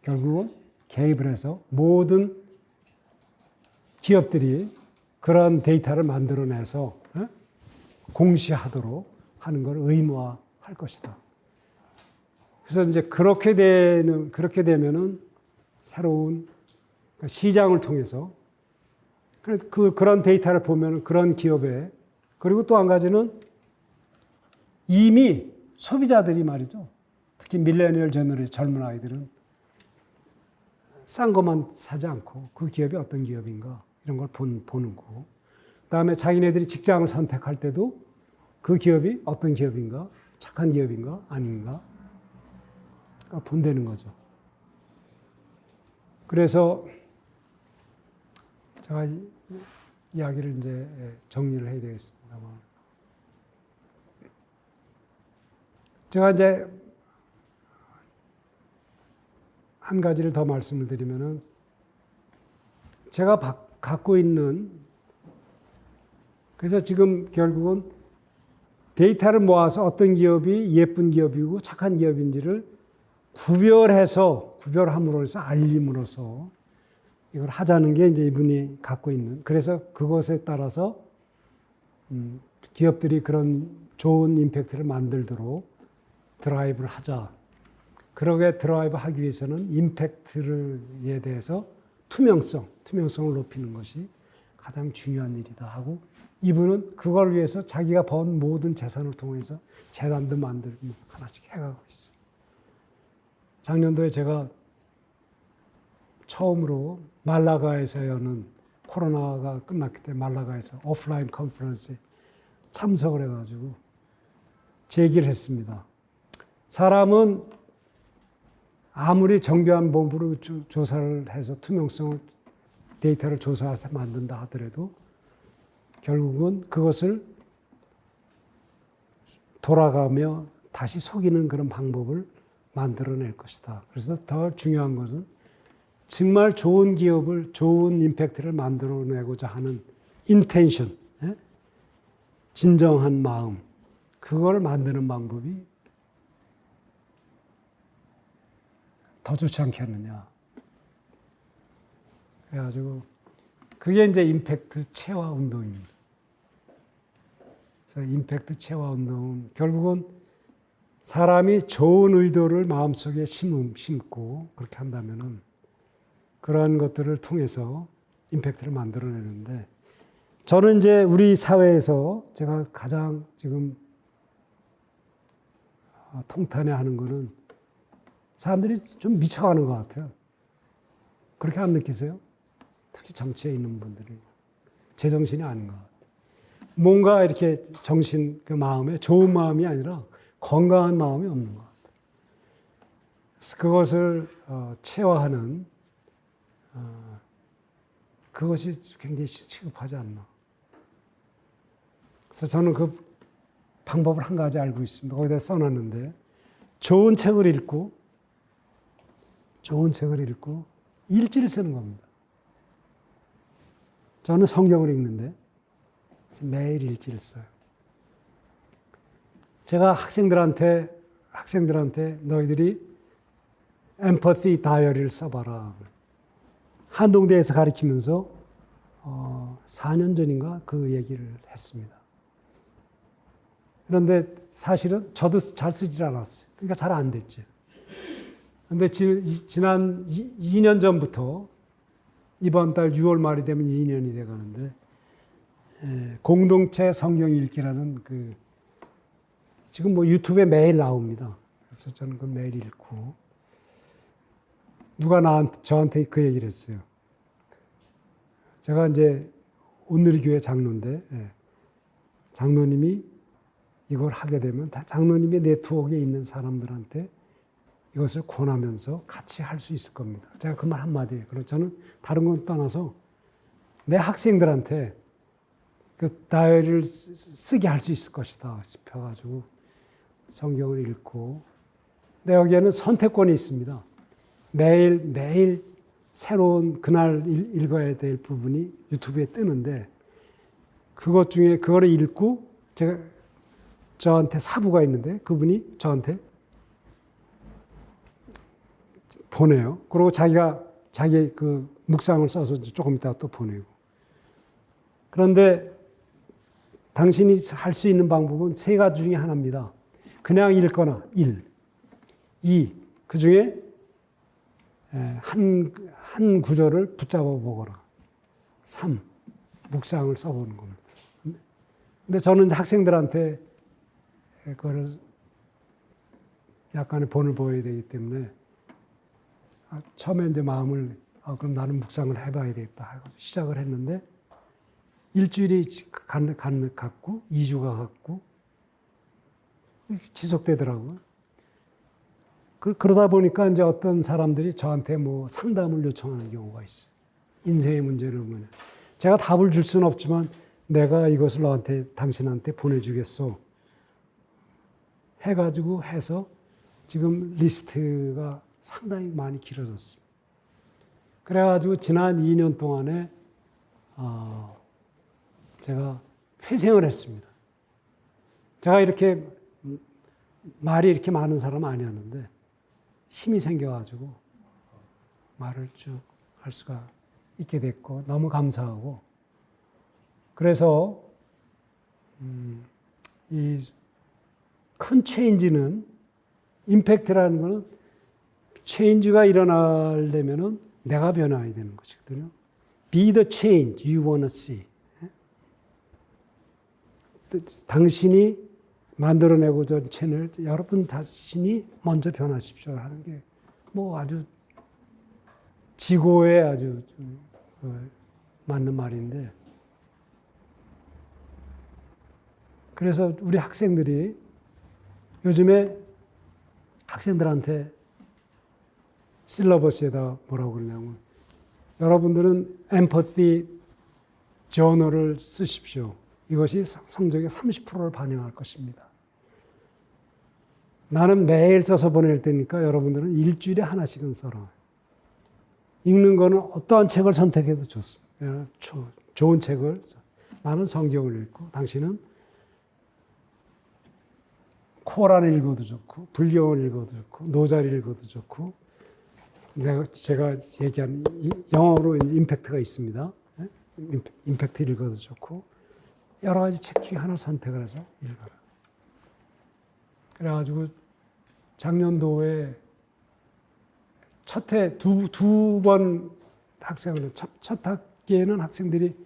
결국은 개입을 해서 모든 기업들이 그런 데이터를 만들어내서 공시하도록 하는 걸 의무화할 것이다. 그래서 이제 그렇게 되면은 새로운 시장을 통해서 그런 데이터를 보면은 그런 기업에, 그리고 또 한 가지는 이미 소비자들이 말이죠. 특히 밀레니얼 제너레이션 젊은 아이들은 싼 것만 사지 않고 그 기업이 어떤 기업인가 이런 걸 보는 거고, 그다음에 자기네들이 직장을 선택할 때도 그 기업이 어떤 기업인가, 착한 기업인가 아닌가 본다는 거죠. 그래서 제가 이야기를 이제 정리를 해야 되겠습니다만, 제가 이제 한 가지를 더 말씀을 드리면은, 제가 갖고 있는, 그래서 지금 결국은 데이터를 모아서 어떤 기업이 예쁜 기업이고 착한 기업인지를 구별함으로써 알림으로써 이걸 하자는 게 이제 이분이 갖고 있는, 그래서 그것에 따라서 기업들이 그런 좋은 임팩트를 만들도록 드라이브를 하자. 그러게 드라이브 하기 위해서는 임팩트에 대해서 투명성을 높이는 것이 가장 중요한 일이다 하고, 이분은 그걸 위해서 자기가 번 모든 재산을 통해서 재단도 만들고 하나씩 해가고 있어요. 작년도에 제가 처음으로 말라가에서 여는, 코로나가 끝났기 때문에 말라가에서 오프라인 컨퍼런스에 참석을 해가지고 제기를 했습니다. 사람은 아무리 정교한 법으로 조사를 해서 투명성을, 데이터를 조사해서 만든다 하더라도 결국은 그것을 돌아가며 다시 속이는 그런 방법을 만들어낼 것이다. 그래서 더 중요한 것은 정말 좋은 기업을, 좋은 임팩트를 만들어내고자 하는 인텐션, 진정한 마음, 그걸 만드는 방법이 더 좋지 않겠느냐. 그래가지고 그게 이제 임팩트 체화 운동입니다. 그래서 임팩트 체화 운동은 결국은 사람이 좋은 의도를 마음속에 심고 그렇게 한다면은 그러한 것들을 통해서 임팩트를 만들어내는데, 저는 이제 우리 사회에서 제가 가장 지금 통탄해하는 거는 사람들이 좀 미쳐가는 것 같아요. 그렇게 안 느끼세요? 특히 정치에 있는 분들이 제정신이 아닌 것 같아요. 뭔가 이렇게 그 마음에 좋은 마음이 아니라 건강한 마음이 없는 것 같아요. 그래서 그것을 체화하는 그것이 굉장히 시급하지 않나. 그래서 저는 그 방법을 한 가지 알고 있습니다. 거기다 써놨는데, 좋은 책을 읽고 일지를 쓰는 겁니다. 저는 성경을 읽는데 매일 일지를 써요. 제가 학생들한테 너희들이 엠퍼티 다이어리를 써봐라. 한동대에서 가르치면서 4년 전인가 그 얘기를 했습니다. 그런데 사실은 저도 잘 쓰질 않았어요. 그러니까 잘 안 됐죠. 그런데 지난 2년 전부터 이번 달 6월 말이 되면 2년이 돼 가는데, 공동체 성경 읽기라는 지금 뭐 유튜브에 매일 나옵니다. 그래서 저는 그 매일 읽고, 누가 저한테 그 얘기를 했어요. 제가 이제 온누리교회 장로인데, 장로님이 이걸 하게 되면 장로님의 네트워크에 있는 사람들한테 이것을 권하면서 같이 할 수 있을 겁니다. 제가 그 말 한마디예요. 그래서 저는 다른 건 떠나서 내 학생들한테 그 다이어리를 쓰게 할 수 있을 것이다 싶어가지고 성경을 읽고, 근데 여기에는 선택권이 있습니다. 매일 새로운 그날 읽어야 될 부분이 유튜브에 뜨는데, 그것 중에 그거를 읽고 저한테 사부가 있는데 그분이 저한테 보내요. 그리고 자기 그 묵상을 써서 조금 있다가 또 보내고. 그런데 당신이 할 수 있는 방법은 세 가지 중에 하나입니다. 그냥 읽거나 1. 2. 그 중에 한 구절을 붙잡아 보거나 3. 묵상을 써보는 겁니다. 근데 저는 학생들한테 그걸 약간의 본을 보여야 되기 때문에 처음에 이제 마음을 그럼 나는 묵상을 해봐야 되겠다 하고 시작을 했는데 일주일이 갔고 2주가 갔고 지속되더라고요. 그러다 보니까 이제 어떤 사람들이 저한테 뭐 상담을 요청하는 경우가 있어요. 인생의 문제를 보면 제가 답을 줄 수는 없지만 내가 이것을 당신한테 보내주겠소 해가지고 해서 지금 리스트가 상당히 많이 길어졌습니다. 그래가지고 지난 2년 동안에 제가 회생을 했습니다. 제가 이렇게 말이 이렇게 많은 사람 아니었는데 힘이 생겨가지고 말을 쭉 할 수가 있게 됐고 너무 감사하고 그래서 이 큰 체인지는 임팩트라는 것은 체인지가 일어나려면은 내가 변화해야 되는 것이거든요. Be the change you want to see. 당신이 만들어내고자 하는 채널, 여러분 자신이 먼저 변하십시오 하는 게 뭐 아주 지고에 아주 맞는 말인데 그래서 우리 학생들이 요즘에 학생들한테 실러버스에다 뭐라고 그러냐면 여러분들은 엠퍼티 저널을 쓰십시오. 이것이 성적의 30%를 반영할 것입니다. 나는 매일 써서 보낼 테니까 여러분들은 일주일에 하나씩은 써라. 읽는 거는 어떠한 책을 선택해도 좋습니다. 좋은 책을. 나는 성경을 읽고 당신은 코란을 읽어도 좋고 불경을 읽어도 좋고 노자를 읽어도 좋고 제가 얘기한 영어로 임팩트가 있습니다. 임팩트 읽어도 좋고 여러 가지 책 중에 하나를 선택을 해서 읽어라. 그래가지고 작년도에 첫 해 두 번 학생을 첫 학기에는 학생들이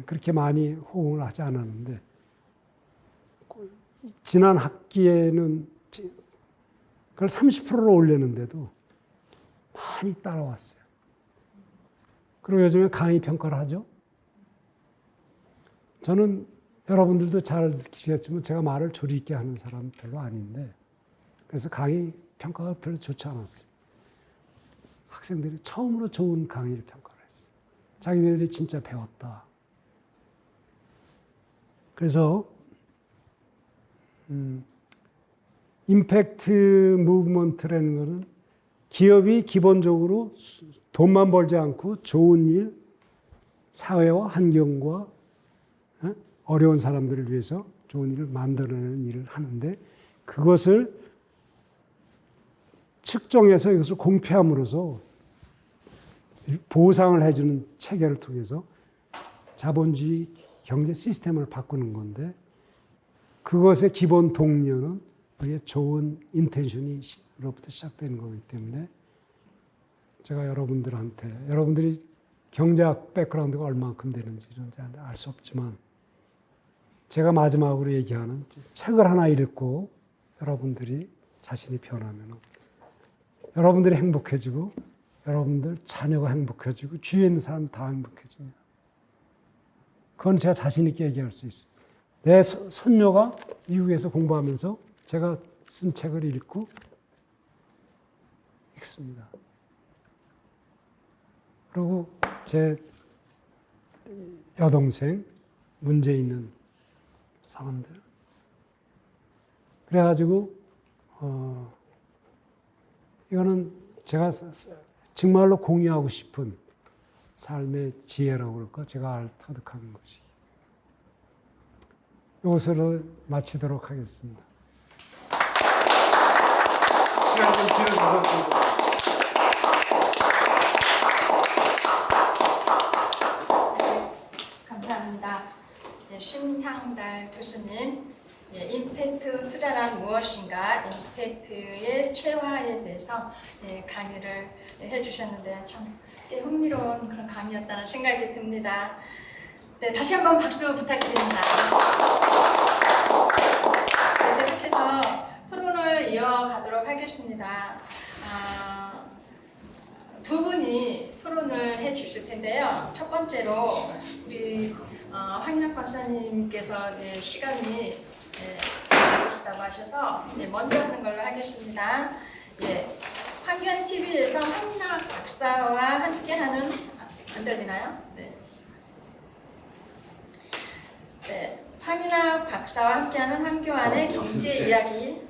그렇게 많이 호응을 하지 않았는데 지난 학기에는 그걸 30%로 올렸는데도 많이 따라왔어요. 그리고 요즘에 강의 평가를 하죠. 저는 여러분들도 잘 느끼시겠지만 제가 말을 조리 있게 하는 사람 별로 아닌데 그래서 강의 평가가 별로 좋지 않았어요. 학생들이 처음으로 좋은 강의를 평가를 했어요. 자기네들이 진짜 배웠다. 그래서 임팩트 무브먼트라는 것은 기업이 기본적으로 돈만 벌지 않고 좋은 일, 사회와 환경과 어려운 사람들을 위해서 좋은 일을 만들어내는 일을 하는데 그것을 측정해서 이것을 공표함으로써 보상을 해주는 체계를 통해서 자본주의 경제 시스템을 바꾸는 건데 그것의 기본 동료는 우리의 좋은 인텐션이로부터 시작되는 거기 때문에 제가 여러분들이 경제학 백그라운드가 얼마만큼 되는지는 알 수 없지만 제가 마지막으로 얘기하는 책을 하나 읽고 여러분들이 자신이 변하면 여러분들이 행복해지고 여러분들 자녀가 행복해지고 주위에 있는 사람 다 행복해집니다. 그건 제가 자신 있게 얘기할 수 있어요. 내 손녀가 미국에서 공부하면서 제가 쓴 책을 읽습니다. 그리고 제 여동생, 문제 있는 사람들. 그래가지고, 이거는 제가 정말로 공유하고 싶은 삶의 지혜라고 그럴까? 제가 터득한 것이. 이것으로 마치도록 하겠습니다. 시간 좀 길어져서 감사합니다. 네, 심상달 교수님, 임팩트 투자란 무엇인가, 임팩트의 체화에 대해서 강의를 해주셨는데요. 참 흥미로운 그런 강의였다는 생각이 듭니다. 네, 다시 한번 박수 부탁드립니다. 네, 계속해서 토론을 이어가도록 하겠습니다. 두 분이 토론을 해주실 텐데요. 첫 번째로 우리 황인학 박사님께서 시간이 있다고 하셔서 먼저 하는 걸로 하겠습니다. 황교안 TV에서 황인학 박사와 함께하는 안 들리나요? 네. 네, 황인학 박사와 함께하는 황교안의 경제 이야기.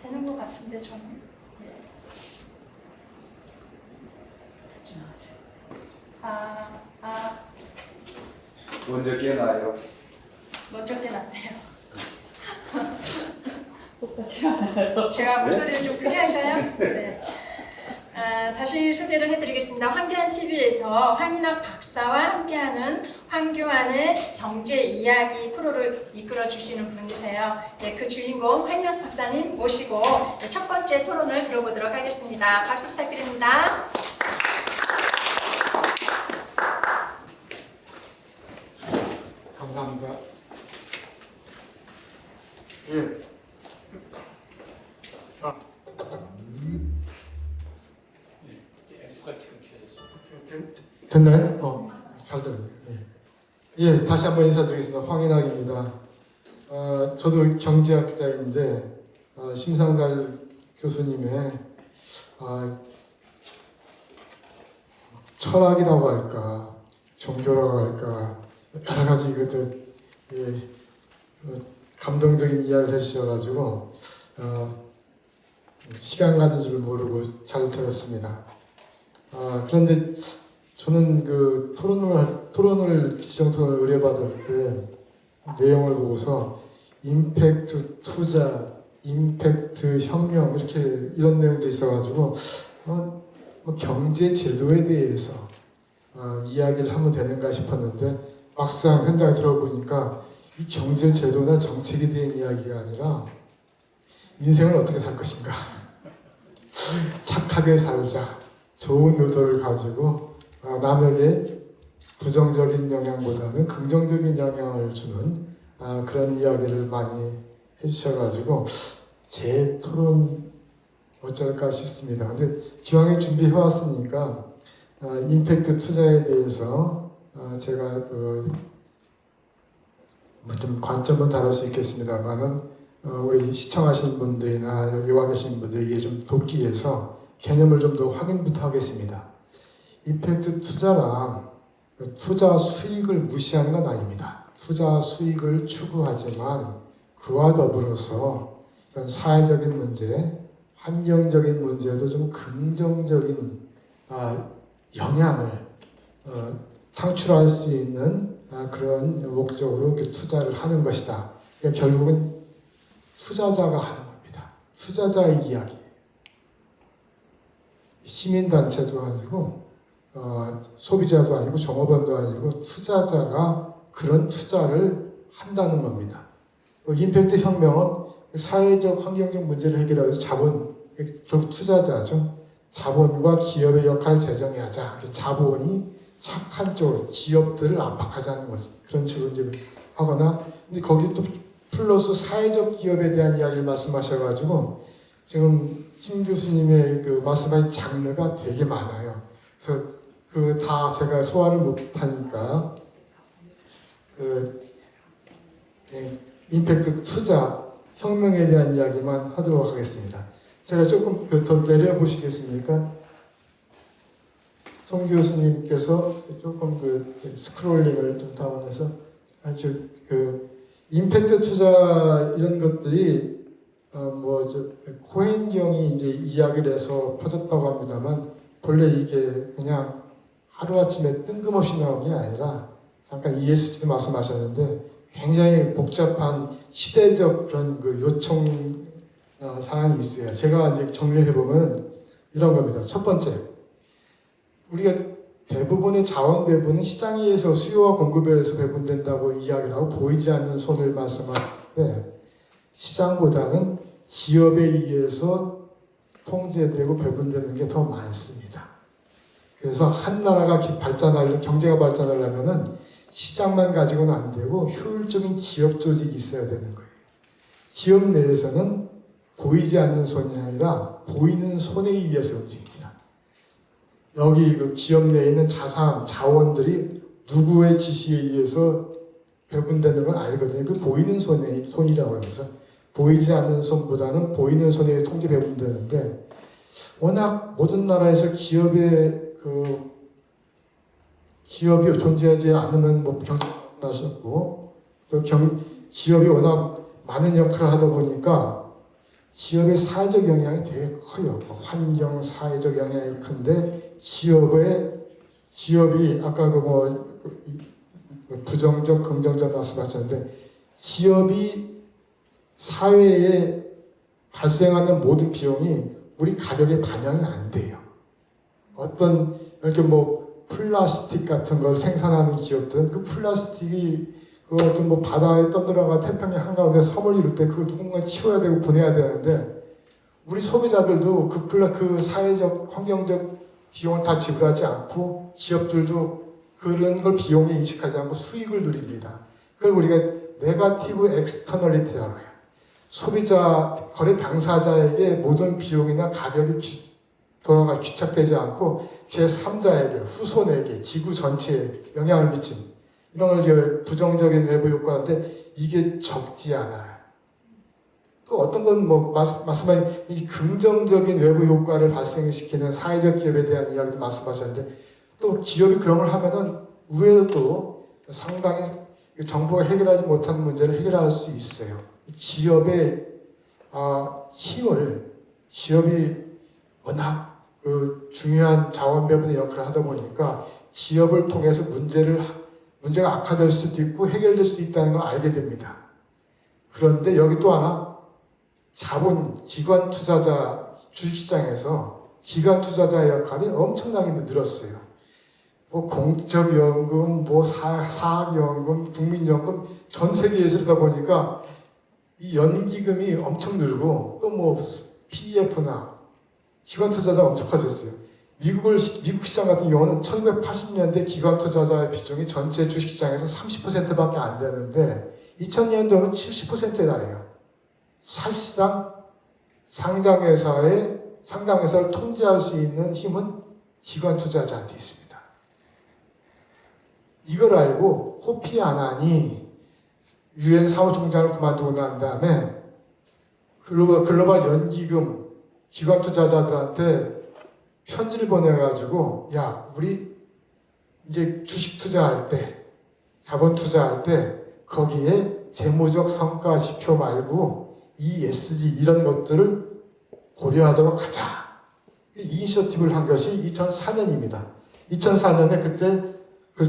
되는 것 같은데 저는. 먼저 깨나요? 먼저 깨났네요. 제가 목소리를 좀 크게 할까요? 네. 다시 소개를 해드리겠습니다. 황교안 TV에서 황인학 박사와 함께하는 황교안의 경제 이야기 프로를 이끌어 주시는 분이세요. 그 주인공 황인학 박사님 모시고 첫 번째 토론을 들어보도록 하겠습니다. 박수 부탁드립니다. 감사합니다. 됐나요? 잘 들어요. 다시 한번 인사드리겠습니다. 황인학입니다. 저도 경제학자인데 심상달 교수님의 철학이라고 할까, 종교라고 할까, 여러 가지 이것들 감동적인 이야기를 해주셔가지고 시간 가는 줄 모르고 잘 들었습니다. 그런데 저는 그 지정 토론을 의뢰받을 때 내용을 보고서 임팩트 투자, 임팩트 혁명 이런 내용도 있어가지고 경제 제도에 대해서 이야기를 하면 되는가 싶었는데 막상 현장에 들어보니까 이 경제 제도나 정책에 대한 이야기가 아니라 인생을 어떻게 살 것인가, 착하게 살자, 좋은 의도를 가지고 남에게 부정적인 영향보다는 긍정적인 영향을 주는 그런 이야기를 많이 해주셔가지고 제 토론 어쩔까 싶습니다. 근데 기왕에 준비해왔으니까 임팩트 투자에 대해서 제가 좀 관점은 다를 수 있겠습니다만은 우리 시청하시는 분들이나 여기 와 계신 분들에게 좀 돕기 위해서 개념을 좀 더 확인부터 하겠습니다. 임팩트 투자란 투자 수익을 무시하는 건 아닙니다. 투자 수익을 추구하지만 그와 더불어서 이런 사회적인 문제, 환경적인 문제에도 좀 긍정적인 영향을 창출할 수 있는 그런 목적으로 이렇게 투자를 하는 것이다. 그러니까 결국은 투자자가 하는 겁니다. 투자자의 이야기. 시민단체도 아니고 소비자도 아니고 종업원도 아니고 투자자가 그런 투자를 한다는 겁니다. 임팩트 혁명은 사회적 환경적 문제를 해결하기 위해서 자본, 결국 투자자죠. 자본과 기업의 역할을 재정의하자. 자본이 착한 쪽으로 기업들을 압박하자는 거지. 그런 식으로 이제 하거나, 근데 거기 또 플러스 사회적 기업에 대한 이야기를 말씀하셔가지고 지금 심 교수님의 그 말씀하신 장르가 되게 많아요. 그래서 그 다 제가 소화를 못하니까 임팩트 투자 혁명에 대한 이야기만 하도록 하겠습니다. 제가 조금 더 내려보시겠습니까? 송 교수님께서 조금 스크롤링을 좀 다운해서 아주 임팩트 투자 이런 것들이 코헨경이 이제 이야기를 해서 퍼졌다고 합니다만 본래 이게 그냥 하루아침에 뜬금없이 나온 게 아니라 잠깐 ESG도 말씀하셨는데 굉장히 복잡한 시대적 그런 요청 사항이 있어요. 제가 이제 정리를 해보면 이런 겁니다. 첫 번째, 우리가 대부분의 자원 배분은 시장에 의해서 수요와 공급에 의해서 배분된다고 이야기를 하고 보이지 않는 손을 말씀하는데 시장보다는 기업에 의해서 통제되고 배분되는 게 더 많습니다. 그래서 한 나라가 경제가 발전하려면은 시장만 가지고는 안 되고 효율적인 기업 조직이 있어야 되는 거예요. 기업 내에서는 보이지 않는 손이 아니라 보이는 손에 의해서 움직입니다. 여기 그 기업 내에 있는 자원들이 누구의 지시에 의해서 배분되는 걸 알거든요. 그 보이는 손이라고 하면서 보이지 않는 손보다는 보이는 손에 통제 배분되는데 워낙 모든 나라에서 기업이 존재하지 않으면 뭐 경쟁하셨고 또 기업이 워낙 많은 역할을 하다 보니까 기업의 사회적 영향이 되게 커요. 환경 사회적 영향이 큰데 기업이 아까 부정적 긍정적 말씀하셨는데 기업이 사회에 발생하는 모든 비용이 우리 가격에 반영이 안 돼요. 어떤 이렇게 뭐 플라스틱 같은 걸 생산하는 기업들은 그 플라스틱이 그 어떤 뭐 바다에 떠들어가 태평양 한가운데 섬을 이룰 때 그거 누군가 치워야 되고 분해야 되는데 우리 소비자들도 그 사회적 환경적 비용을 다 지불하지 않고 기업들도 그런 걸 비용에 인식하지 않고 수익을 누립니다. 그걸 우리가 네거티브 엑스터널리티라고 해요. 소비자, 거래 당사자에게 모든 비용이나 가격이 귀착되지 않고 제3자에게, 후손에게, 지구 전체에 영향을 미친 이런 걸 부정적인 외부 효과인데 이게 적지 않아요. 또 어떤 건 뭐 말씀하신 이 긍정적인 외부 효과를 발생시키는 사회적 기업에 대한 이야기도 말씀하셨는데 또 기업이 그런 걸 하면은 의외로 또 상당히 정부가 해결하지 못하는 문제를 해결할 수 있어요. 기업의 힘을 기업이 워낙 중요한 자원 배분의 역할을 하다 보니까 기업을 통해서 문제가 악화될 수도 있고 해결될 수 있다는 걸 알게 됩니다. 그런데 여기 또 하나 기관 투자자 주식시장에서 기관 투자자의 역할이 엄청나게 늘었어요. 뭐 공적연금, 뭐 사학연금, 국민연금 전 세계에서 그러다 보니까 이 연기금이 엄청 늘고 또 뭐 PEF나 기관 투자자 엄청 커졌어요. 미국 시장 같은 경우는 1980년대 기관 투자자의 비중이 전체 주식시장에서 30%밖에 안 되는데 2000년도는 70%에 달해요. 사실상 상장회사를 통제할 수 있는 힘은 기관 투자자한테 있습니다. 이걸 알고 코피 아난이 유엔 사무총장을 그만두고 난 다음에 글로벌 연기금 기관 투자자들한테 편지를 보내가지고 야 우리 이제 주식 투자할 때 자본 투자할 때 거기에 재무적 성과 지표 말고 ESG 이런 것들을 고려하도록 하자. 이 이니셔티브를 한 것이 2004년입니다. 2004년에 그때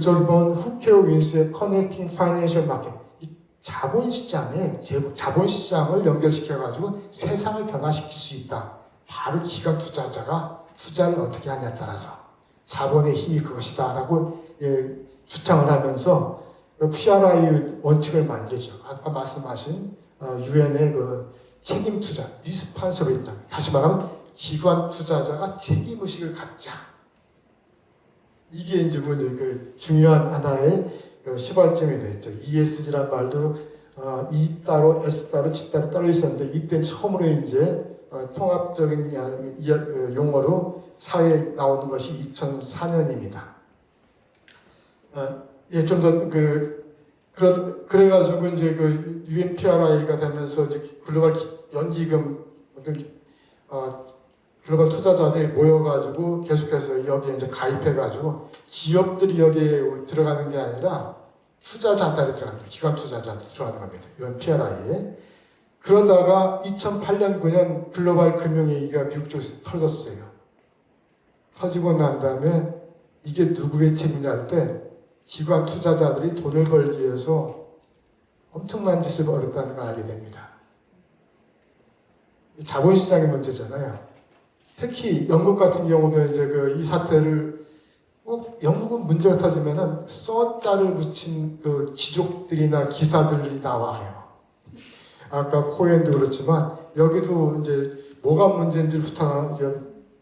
저기 보면 후케오 윈스의 Connecting Financial Market 자본시장을 연결시켜가지고 세상을 변화시킬 수 있다. 바로 기관 투자자가 투자를 어떻게 하냐에 따라서 자본의 힘이 그것이다 라고 주장을 하면서 PRI 원칙을 만들죠. 아까 말씀하신 유엔의 그 책임 투자, 리스판서블리티. 다시 말하면 기관 투자자가 책임의식을 갖자. 이게 이제 그 중요한 하나의 시발점이 됐죠. ESG란 말도 E 따로 S 따로 G 따로 따로 있었는데 이때 처음으로 이제 통합적인 용어로 사회에 나오는 것이 2004년입니다. 좀 더 그래가지고 이제 그 UNPRI가 되면서 이제 글로벌 연기금 글로벌 투자자들이 모여가지고 계속해서 여기에 이제 가입해가지고 기업들이 여기에 들어가는 게 아니라 투자자들이 들어갑니다. 기관 투자자들이 들어가는 겁니다. UNPRI에. 그러다가 2008년, 9년 글로벌 금융위기가 미국 쪽에서 터졌어요. 터지고 난 다음에 이게 누구의 책임이냐 할 때 기관 투자자들이 돈을 벌기 위해서 엄청난 짓을 벌였다는 걸 알게 됩니다. 자본시장의 문제잖아요. 특히 영국 같은 경우도 이제 이 사태를 꼭 영국은 문제가 터지면은 써자를 붙인 그 귀족들이나 기사들이 나와요. 아까 코엔도 그렇지만 여기도 이제 뭐가 문제인지를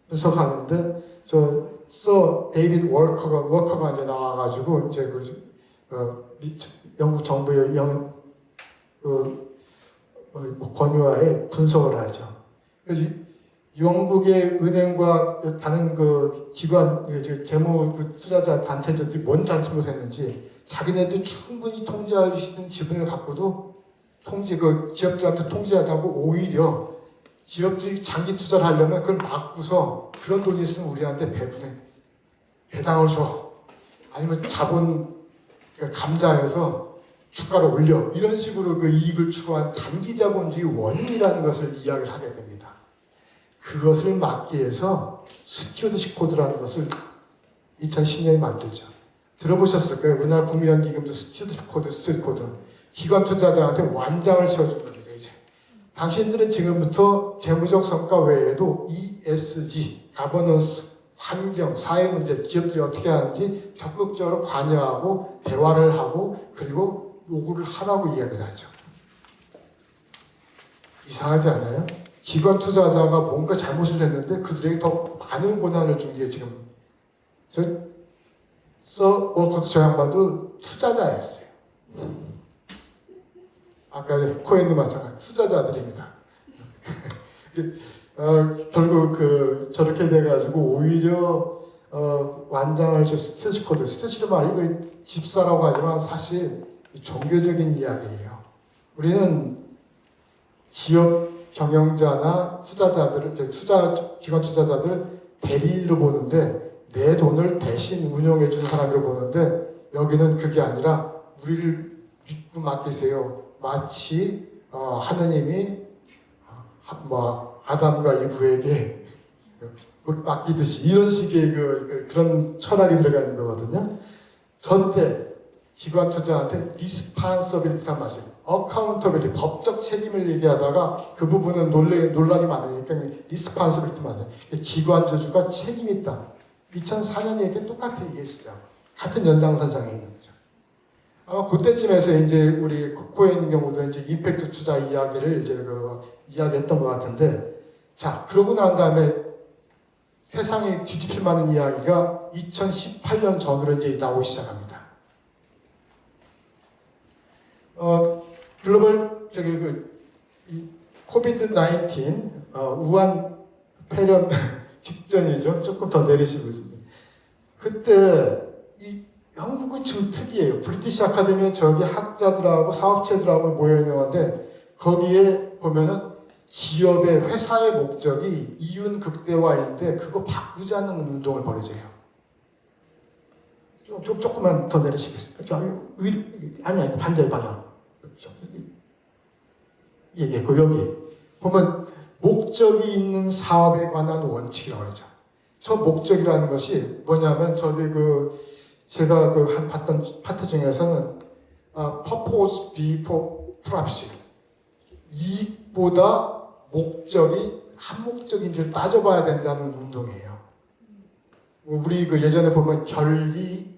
분석하는데 서 데이비드 워커가 이제 나와가지고 이제 영국 정부의 권유하에 분석을 하죠. 그래서 영국의 은행과 다른 그 기관, 재무 투자자 단체들이 뭔 잘못했는지 자기네들 충분히 통제할 수 있는 지분을 갖고도 기업들한테 통제하자고 오히려 기업들이 장기 투자를 하려면 그걸 막고서 그런 돈이 있으면 우리한테 배당을 줘. 아니면 자본 감자해서 주가를 올려. 이런 식으로 그 이익을 추구한 단기 자본주의 원인이라는 것을 이야기를 하게 됩니다. 그것을 막기 위해서 스튜어드십 코드라는 것을 2010년에 만들죠. 들어보셨을 거예요. 우리나라 국민연기금도 스튜어드십 코드, 기관 투자자한테 완장을 씌워준 겁니다. 이제 당신들은 지금부터 재무적 성과 외에도 ESG, 가버넌스, 환경, 사회 문제, 기업들이 어떻게 하는지 적극적으로 관여하고 대화를 하고 그리고 요구를 하라고 이야기를 하죠. 이상하지 않아요? 기관 투자자가 뭔가 잘못을 했는데 그들에게 더 많은 권한을 준 게 지금 워커스 저 양반도 투자자였어요. 아까 코엔도 마찬가지 투자자들입니다. 결국 저렇게 돼가지고 오히려 완장을 스테치 코드, 스테치로 말이 집사라고 하지만 사실 종교적인 이야기예요. 우리는 기업 경영자나 투자자들을 기관 투자자들 대리로 보는데 내 돈을 대신 운용해 준 사람으로 보는데 여기는 그게 아니라 우리를 믿고 맡기세요. 마치 하느님이 아담과 이브에게 맡기듯이 이런 식의 그런 철학이 들어가 있는 거거든요. 전때 기관 투자한테 리스판서빌리티란 말씀, 어카운터빌리티, 법적 책임을 얘기하다가 그 부분은 논란이 많으니까 리스판서빌리티 맞아요. 기관 주주가 책임이 있다. 2004년 얘기 똑같이 얘기했어요. 같은 연장선상에 있는 거죠. 아마 그때쯤에서 이제 우리 코엔 경우도 이제 임팩트 투자 이야기를 이제 이야기했던 것 같은데, 자 그러고 난 다음에 세상에 뒤집힐 만한 이야기가 2018년 전으로 이제 나오기 시작합니다. 글로벌 코비드 19 우한 폐렴 직전이죠. 조금 더 내리시고 그때 이 영국은 좀 특이해요. 브리티시 아카데미 저기 학자들하고 사업체들하고 모여 있는 건데 거기에 보면은 기업의 회사의 목적이 이윤 극대화인데 그거 바꾸자는 운동을 벌여줘요. 조금만 더 내리시겠어요? 아니 반대 방향. 여기 보면 목적이 있는 사업에 관한 원칙이라고 하죠. 저 목적이라는 것이 뭐냐면 제가 봤던 파트 중에서는 purpose before profit, 이익보다 목적이 한 목적인지를 따져봐야 된다는 운동이에요. 우리 예전에 보면 결의사의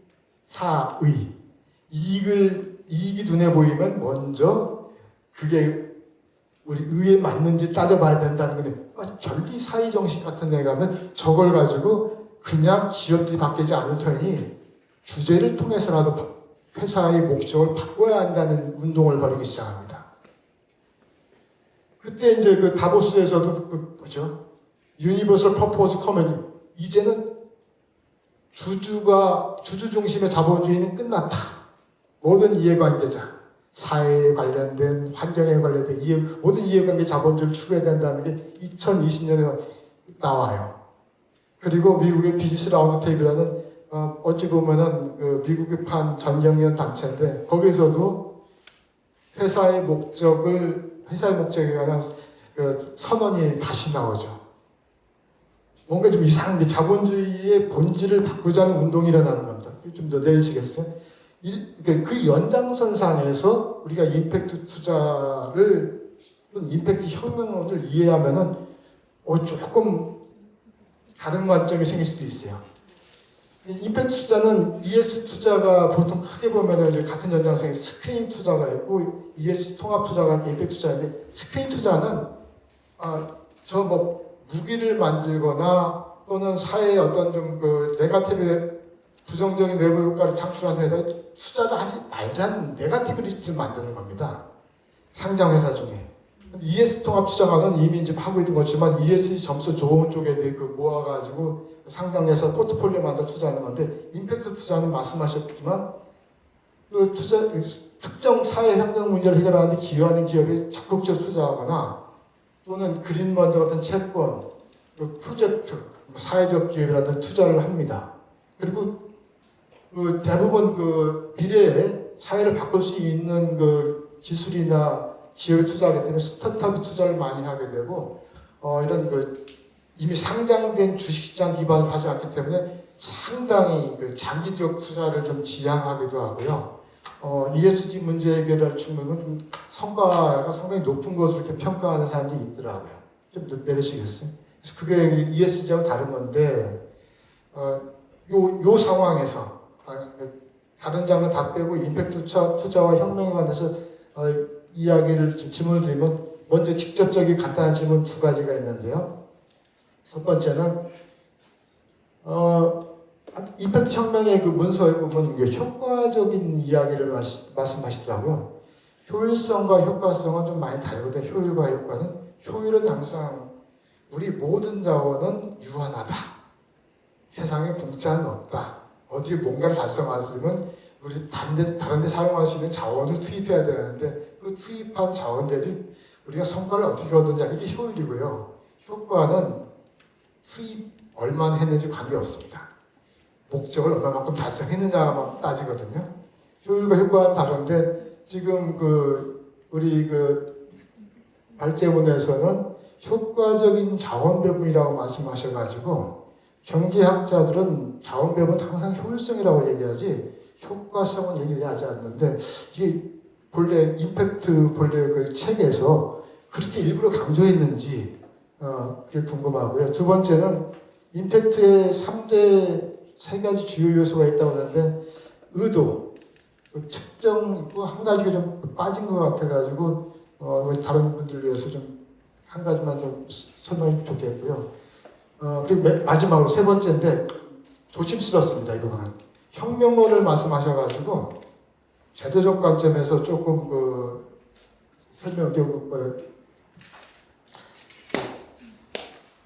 이익이 눈에 보이면 먼저 그게 우리 의에 맞는지 따져봐야 된다는 건데 결의사의 정신 같은 데 가면 저걸 가지고 그냥 기업들이 바뀌지 않을 테니 규제를 통해서라도 회사의 목적을 바꿔야 한다는 운동을 벌이기 시작합니다. 그때 이제 다보스에서도 뭐죠? 유니버설 퍼포즈 커뮤니, 이제는 주주 중심의 자본주의는 끝났다. 모든 이해관계자, 사회에 관련된, 환경에 관련된 모든 이해관계 자본주의를 추구해야 된다는 게 2020년에 나와요. 그리고 미국의 비즈니스 라운드 테이블이라는 어찌 보면은 미국의 판 전경련 단체인데 거기서도 회사의 목적에 관한 선언이 다시 나오죠. 뭔가 좀 이상한 게 자본주의의 본질을 바꾸자는 운동이 일어나는 겁니다. 좀 더 내리시겠어요? 그 연장선상에서 우리가 임팩트 투자를, 임팩트 혁명론을 이해하면은 조금 다른 관점이 생길 수도 있어요. 임팩트 투자는 ES 투자가 보통 크게 보면은 이제 같은 연장성에 스크린 투자가 있고 ES 통합 투자가 있고 임팩트 투자인데 스크린 투자는 저 뭐 무기를 만들거나 또는 사회에 어떤 좀 그 네거티브 부정적인 외부 효과를 창출하는 회사에 투자를 하지 말자는 네거티브 리스트를 만드는 겁니다. 상장 회사 중에. ES 통합 투자가는 이미 이제 하고 있는 거지만 ES 점수 좋은 쪽에 그 모아가지고 상장해서 포트폴리오 만들어 투자하는 건데 임팩트 투자는 말씀하셨지만 그 투자 특정 사회 환경 문제를 해결하는 데 기여하는 기업에 적극적으로 투자하거나 또는 그린펀드 같은 채권, 그 프로젝트, 사회적 기업이라든 투자를 합니다. 그리고 그 대부분 그 미래에 사회를 바꿀 수 있는 그 기술이나 기업에 투자하기 때문에 스타트업 투자를 많이 하게 되고 이런 그 이미 상장된 주식시장 기반을 하지 않기 때문에 상당히 그 장기적 투자를 좀 지향하기도 하고요. ESG 문제 해결할 측면은 좀 성과가 상당히 높은 것으로 이렇게 평가하는 사람들이 있더라고요. 좀 내리시겠어요? 그래서 그게 ESG하고 다른 건데 요 상황에서 다른 장르 다 빼고 임팩트 투자와 혁명에 관해서 이야기를 좀 질문을 드리면 먼저 직접적인 간단한 질문 두 가지가 있는데요. 첫 번째는 임팩트 혁명의 그 문서에 보면 효과적인 이야기를 말씀하시더라고요. 효율성과 효과성은 좀 많이 다르거든요. 효율과 효과는 효율은 항상 우리 모든 자원은 유한하다. 세상에 공짜는 없다. 어디 뭔가를 달성하려면 우리 다른 데 사용할 수 있는 자원을 투입해야 되는데 그 투입한 자원 대비 우리가 성과를 어떻게 얻느냐 이게 효율이고요. 효과는 투입 얼마나 했는지 관계없습니다. 목적을 얼마만큼 달성했느냐만 따지거든요. 효율과 효과는 다른데 지금 우리 발제문에서는 효과적인 자원 배분이라고 말씀하셔가지고 경제학자들은 자원 배분은 항상 효율성이라고 얘기하지 효과성은 얘기하지 않는데 이게 본래 임팩트 본래 그 책에서 그렇게 일부러 강조했는지 그게 궁금하고요. 두 번째는 임팩트의 3 가지 주요 요소가 있다고 하는데 의도, 측정 한 가지가 좀 빠진 것 같아가지고 다른 분들 위해서 좀 한 가지만 좀 설명해 좋겠고요. 그리고 마지막으로 세 번째인데 조심스럽습니다. 이 부분은 혁명론을 말씀하셔가지고 제도적 관점에서 조금 설명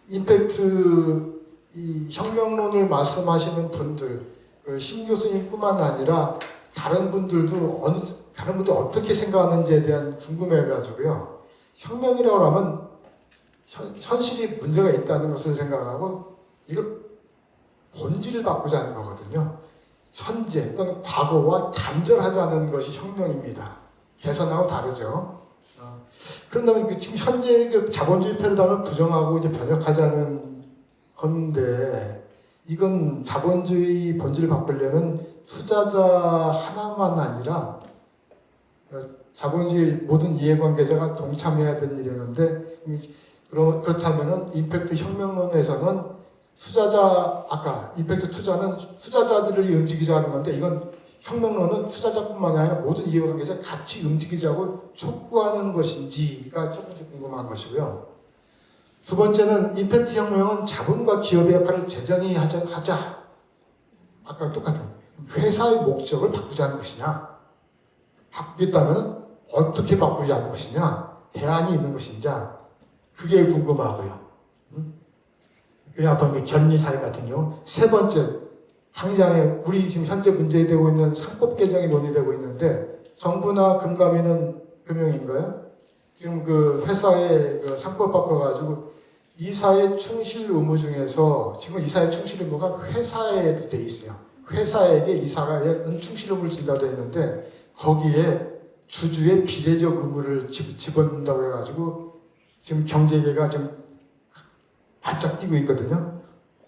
임팩트 이 혁명론을 말씀하시는 분들 신 교수님뿐만 아니라 다른 분들도 어떻게 생각하는지에 대한 궁금해가지고요. 혁명이라고 하면 현실이 문제가 있다는 것을 생각하고 이걸 본질을 바꾸자는 거거든요. 현재 또는 과거와 단절하자는 것이 혁명입니다. 개선하고 다르죠. 그런다면 지금 현재 자본주의 패러다임을 부정하고 이제 변혁하자는 건데 이건 자본주의 본질을 바꾸려면 투자자 하나만 아니라 자본주의 모든 이해관계자가 동참해야 되는 일이었는데 그렇다면 임팩트 혁명론에서는 아까 임팩트 투자는 투자자들을 움직이자는 건데 이건 혁명론은 투자자뿐만 아니라 모든 이해관계자 같이 움직이자고 촉구하는 것인지가 첫 번째 궁금한 것이고요. 두 번째는 임팩트 혁명은 자본과 기업의 역할을 재정의 하자. 아까 똑같은 회사의 목적을 바꾸자는 것이냐 바꾸겠다면 어떻게 바꾸자는 것이냐 대안이 있는 것인지 그게 궁금하고요. 그 앞에 견리사회 같은 경우 세 번째 당장에 우리 지금 현재 문제되고 있는 상법 개정이 논의되고 있는데 정부나 금감위는 금융인가요? 지금 회사에 상법 바꿔가지고 이사의 충실 의무 중에서 지금 이사의 충실 의무가 회사에 돼 있어요. 회사에게 이사가 충실 의무를 진다고 되어 있는데 거기에 주주의 비례적 의무를 집어넣는다고 해가지고 지금 경제계가 지금 발짝 뛰고 있거든요.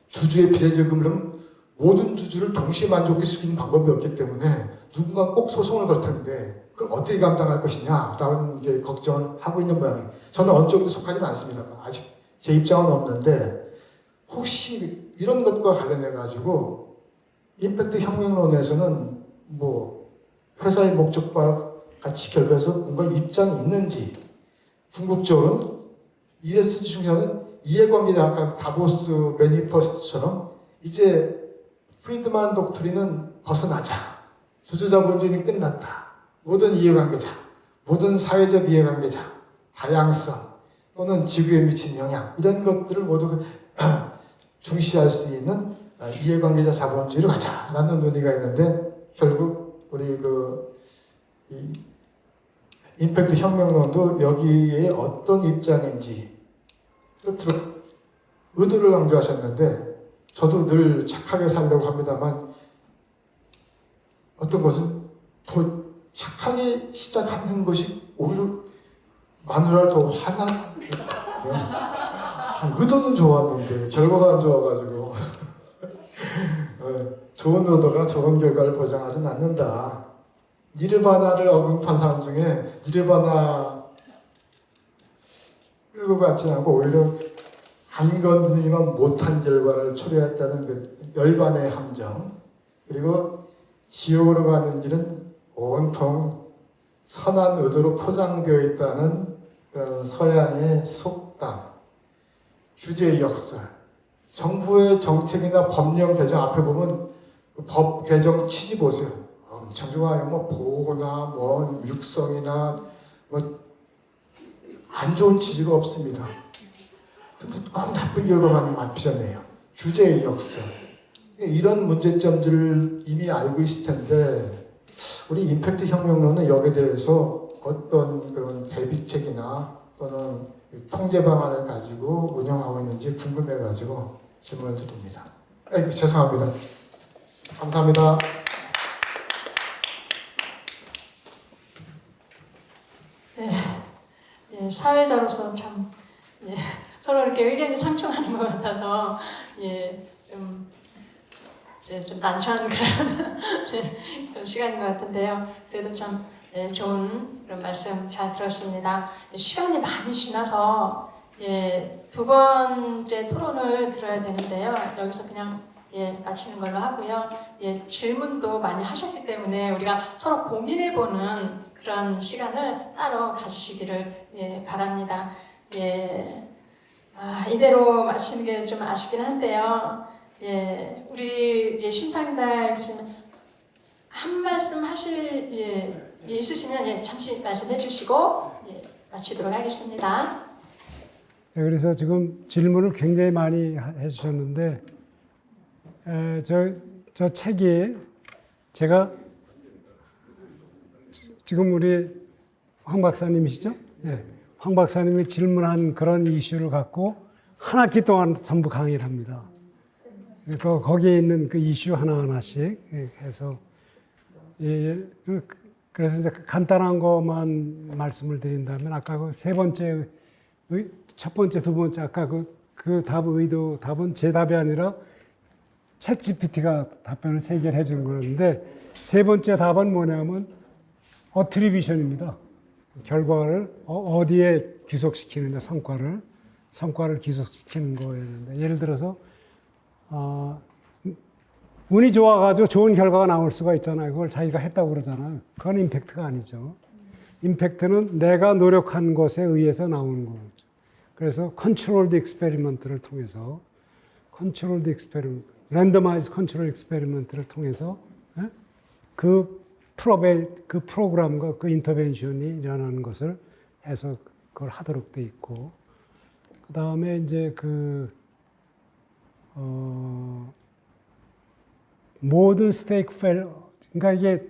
주주의 비례적 의무는 모든 주주를 동시에 만족할 수 있는 방법이 없기 때문에 누군가 꼭 소송을 걸 텐데 그걸 어떻게 감당할 것이냐라는 이제 걱정을 하고 있는 모양이에요. 저는 어느 쪽도 속하지는 않습니다. 아직 제 입장은 없는데 혹시 이런 것과 관련해 가지고 임팩트 혁명론에서는 뭐 회사의 목적과 같이 결부해서 뭔가 입장이 있는지, 궁극적으로는 ESG 중에서는 이해관계자 아까 다보스 매니페스토처럼 이제 프리드만 독트린은 벗어나자. 수주자본주의는 끝났다. 모든 이해관계자, 모든 사회적 이해관계자, 다양성 또는 지구에 미친 영향 이런 것들을 모두 중시할 수 있는 이해관계자 자본주의로 가자라는 논의가 있는데 결국 우리 이 임팩트 혁명론도 여기에 어떤 입장인지 끝으로 의도를 강조하셨는데 저도 늘 착하게 살려고 합니다만 어떤 것은 더 착하게 시작하는 것이 오히려 마누라를 더 화나게 의도는 좋았는데 결과가 안 좋아가지고 좋은 의도가 좋은 결과를 보장하지는 않는다. 니르바나를 언급한 사람 중에 니르바나 끌고 가지 않고 오히려 안 건드리면 못한 결과를 초래했다는 그 열반의 함정, 그리고 지옥으로 가는 길은 온통 선한 의도로 포장되어 있다는 그런 서양의 속담, 규제 역설, 정부의 정책이나 법령 개정 앞에 보면 그 법 개정 취지 보세요. 엄청 좋아요. 뭐 보호나 뭐 육성이나 뭐 안 좋은 취지가 없습니다. 근데 꼭 나쁜 결과만 빚어내요. 규제의 역설. 이런 문제점들을 이미 알고 있을 텐데 우리 임팩트 혁명론은 여기에 대해서 어떤 그런 대비책이나 또는 통제 방안을 가지고 운영하고 있는지 궁금해가지고 질문을 드립니다. 아이고, 죄송합니다. 감사합니다. 네, 사회자로서 참 서로 이렇게 의견이 상충하는 것 같아서 좀 난처한 그런 시간인 것 같은데요. 그래도 참 좋은 그런 말씀 잘 들었습니다. 시간이 많이 지나서 두 번째 토론을 들어야 되는데요. 여기서 그냥 마치는 걸로 하고요. 질문도 많이 하셨기 때문에 우리가 서로 고민해보는 그런 시간을 따로 가지시기를 바랍니다. 이대로 마치는 게 좀 아쉽긴 한데요. 우리 이제 심상달 교수님 한 말씀 하실 있으시면 잠시 말씀해 주시고 마치도록 하겠습니다. 그래서 지금 질문을 굉장히 많이 해주셨는데 저 책이 제가 지금 우리 황 박사님이시죠? 황 박사님이 질문한 그런 이슈를 갖고 한 학기 동안 전부 강의를 합니다. 그러니까 거기에 있는 그 이슈 하나하나씩 해서 그래서 이제 간단한 것만 말씀을 드린다면 아까 그 세 번째, 첫 번째, 두 번째 아까 그 답은 제 답이 아니라 챗 GPT가 답변을 세 개를 해주는 건데 세 번째 답은 뭐냐면 어트리뷰션입니다. 결과를 어디에 귀속시키느냐, 성과를 귀속시키는 거였는데 예를 들어서 운이 좋아가지고 좋은 결과가 나올 수가 있잖아요. 그걸 자기가 했다고 그러잖아요. 그건 임팩트가 아니죠. 임팩트는 내가 노력한 것에 의해서 나오는 거죠. 그래서 컨트롤드 익스페리먼트를 통해서 랜더마이즈 컨트롤 익스페리먼트를 통해서 그 프로그램과 그 인터벤션이 일어나는 것을 해서 그걸 하도록 돼 있고 그 다음에 이제 모든 그러니까 이게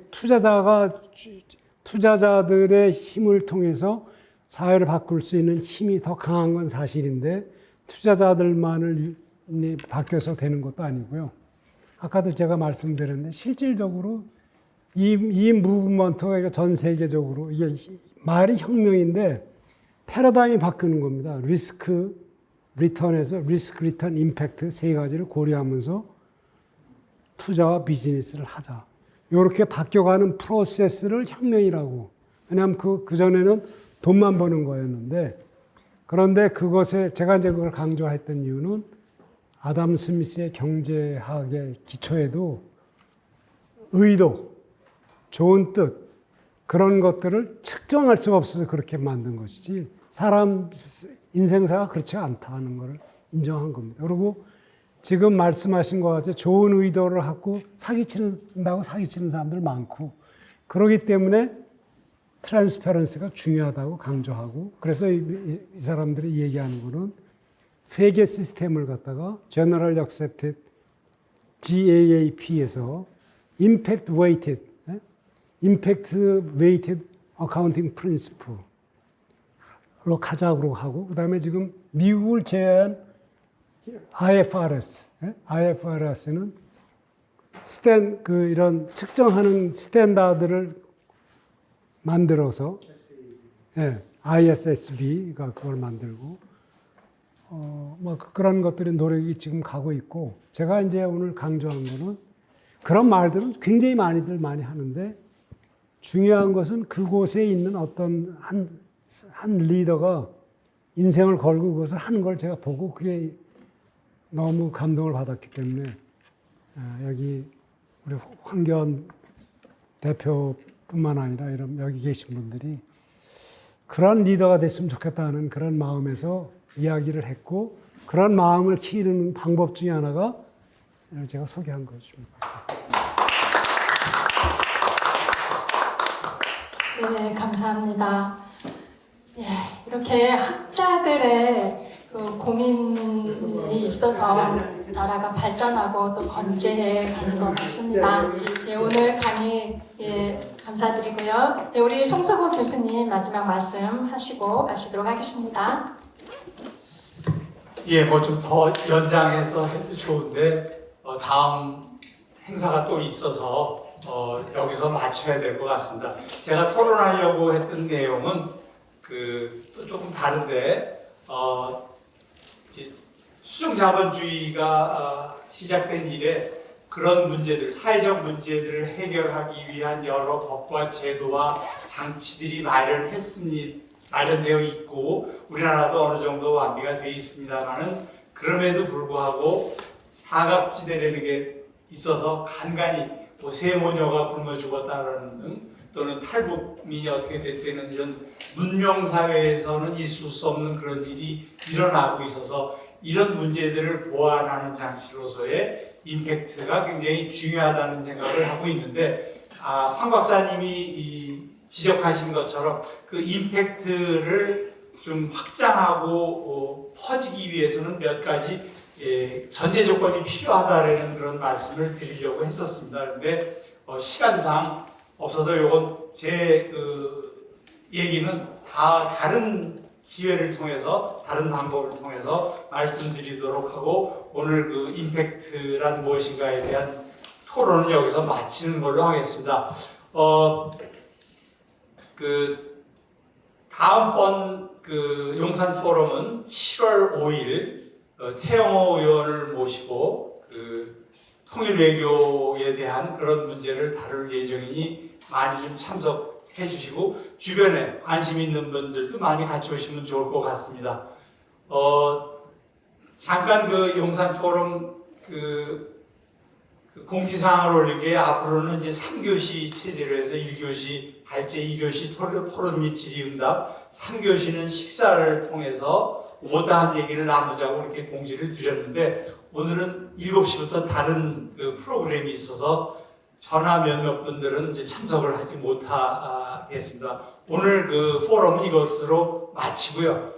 투자자들의 힘을 통해서 사회를 바꿀 수 있는 힘이 더 강한 건 사실인데 투자자들만을 바뀌어서 되는 것도 아니고요. 아까도 제가 말씀드렸는데 실질적으로 이 무브먼트가 전 세계적으로 이게 말이 혁명인데 패러다임이 바뀌는 겁니다. 리스크 리턴에서 리스크 리턴 임팩트 세 가지를 고려하면서 투자와 비즈니스를 하자. 이렇게 바뀌어가는 프로세스를 혁명이라고. 왜냐하면 그전에는 돈만 버는 거였는데 그런데 그것에 제가 이제 그걸 강조했던 이유는 아담 스미스의 경제학의 기초에도 의도, 좋은 뜻 그런 것들을 측정할 수가 없어서 그렇게 만든 것이지 사람 인생사가 그렇지 않다는 것을 인정한 겁니다. 그리고 지금 말씀하신 것 같이 좋은 의도를 갖고 사기친다고 사기치는 사람들 많고 그러기 때문에 트랜스페런스가 중요하다고 강조하고 그래서 이 사람들이 얘기하는 거는 회계 시스템을 갖다가 General Accepted GAAP에서 Impact Weighted Accounting Principle로 가자고 하고 그다음에 지금 미국을 제외한 IFRS는 이런 측정하는 스탠다드를 만들어서 ISSB가 그걸 만들고 뭐 그런 것들이 노력이 지금 가고 있고 제가 이제 오늘 강조한 거는 그런 말들은 굉장히 많이 하는데 중요한 것은 그곳에 있는 어떤 한 리더가 인생을 걸고 그것을 하는 걸 제가 보고 그게 너무 감동을 받았기 때문에 여기 우리 황교안 대표뿐만 아니라 이런 여기 계신 분들이 그런 리더가 됐으면 좋겠다는 그런 마음에서 이야기를 했고 그런 마음을 키우는 방법 중에 하나가 제가 소개한 것입니다. 네, 감사합니다. 예, 이렇게 학자들의 그 고민이 있어서 나라가 발전하고 또 건재해 가는 것 같습니다. 예, 오늘 강의 감사드리고요. 예, 우리 송석호 교수님 마지막 말씀 하시고 마치도록 하겠습니다. 예, 뭐 좀 더 연장해서 해도 좋은데 다음 행사가 또 있어서 여기서 마쳐야 될 것 같습니다. 제가 토론하려고 했던 내용은 또 조금 다른데 이제 수정자본주의가 시작된 이래 그런 문제들, 사회적 문제들을 해결하기 위한 여러 법과 제도와 장치들이 마련되어 있고 우리나라도 어느 정도 완비가 되어 있습니다만은 그럼에도 불구하고 사각지대라는 게 있어서 간간히 뭐 세모녀가 굶어 죽었다라는 등 또는 탈북민이 어떻게 됐다는 이런 문명사회에서는 있을 수 없는 그런 일이 일어나고 있어서 이런 문제들을 보완하는 장치로서의 임팩트가 굉장히 중요하다는 생각을 하고 있는데 황 박사님이 지적하신 것처럼 그 임팩트를 좀 확장하고 퍼지기 위해서는 몇 가지 전제 조건이 필요하다라는 그런 말씀을 드리려고 했었습니다. 그런데 시간상 없어서 이건 제 얘기는 다 다른 기회를 통해서 다른 방법을 통해서 말씀드리도록 하고 오늘 그 임팩트란 무엇인가에 대한 토론을 여기서 마치는 걸로 하겠습니다. 다음번 용산 포럼은 7월 5일 태영호 의원을 모시고 통일 외교에 대한 그런 문제를 다룰 예정이니 많이 좀 참석해 주시고 주변에 관심 있는 분들도 많이 같이 오시면 좋을 것 같습니다. 잠깐 용산 포럼 공지사항을 올린 게 앞으로는 이제 3교시 체제로 해서 1교시 발제, 2교시 토론 및 질의응답, 3교시는 식사를 통해서 오다한 얘기를 나누자고 이렇게 공지를 드렸는데 오늘은 7시부터 다른 프로그램이 있어서 전화 몇몇 분들은 이제 참석을 하지 못하겠습니다. 오늘 포럼은 이것으로 마치고요.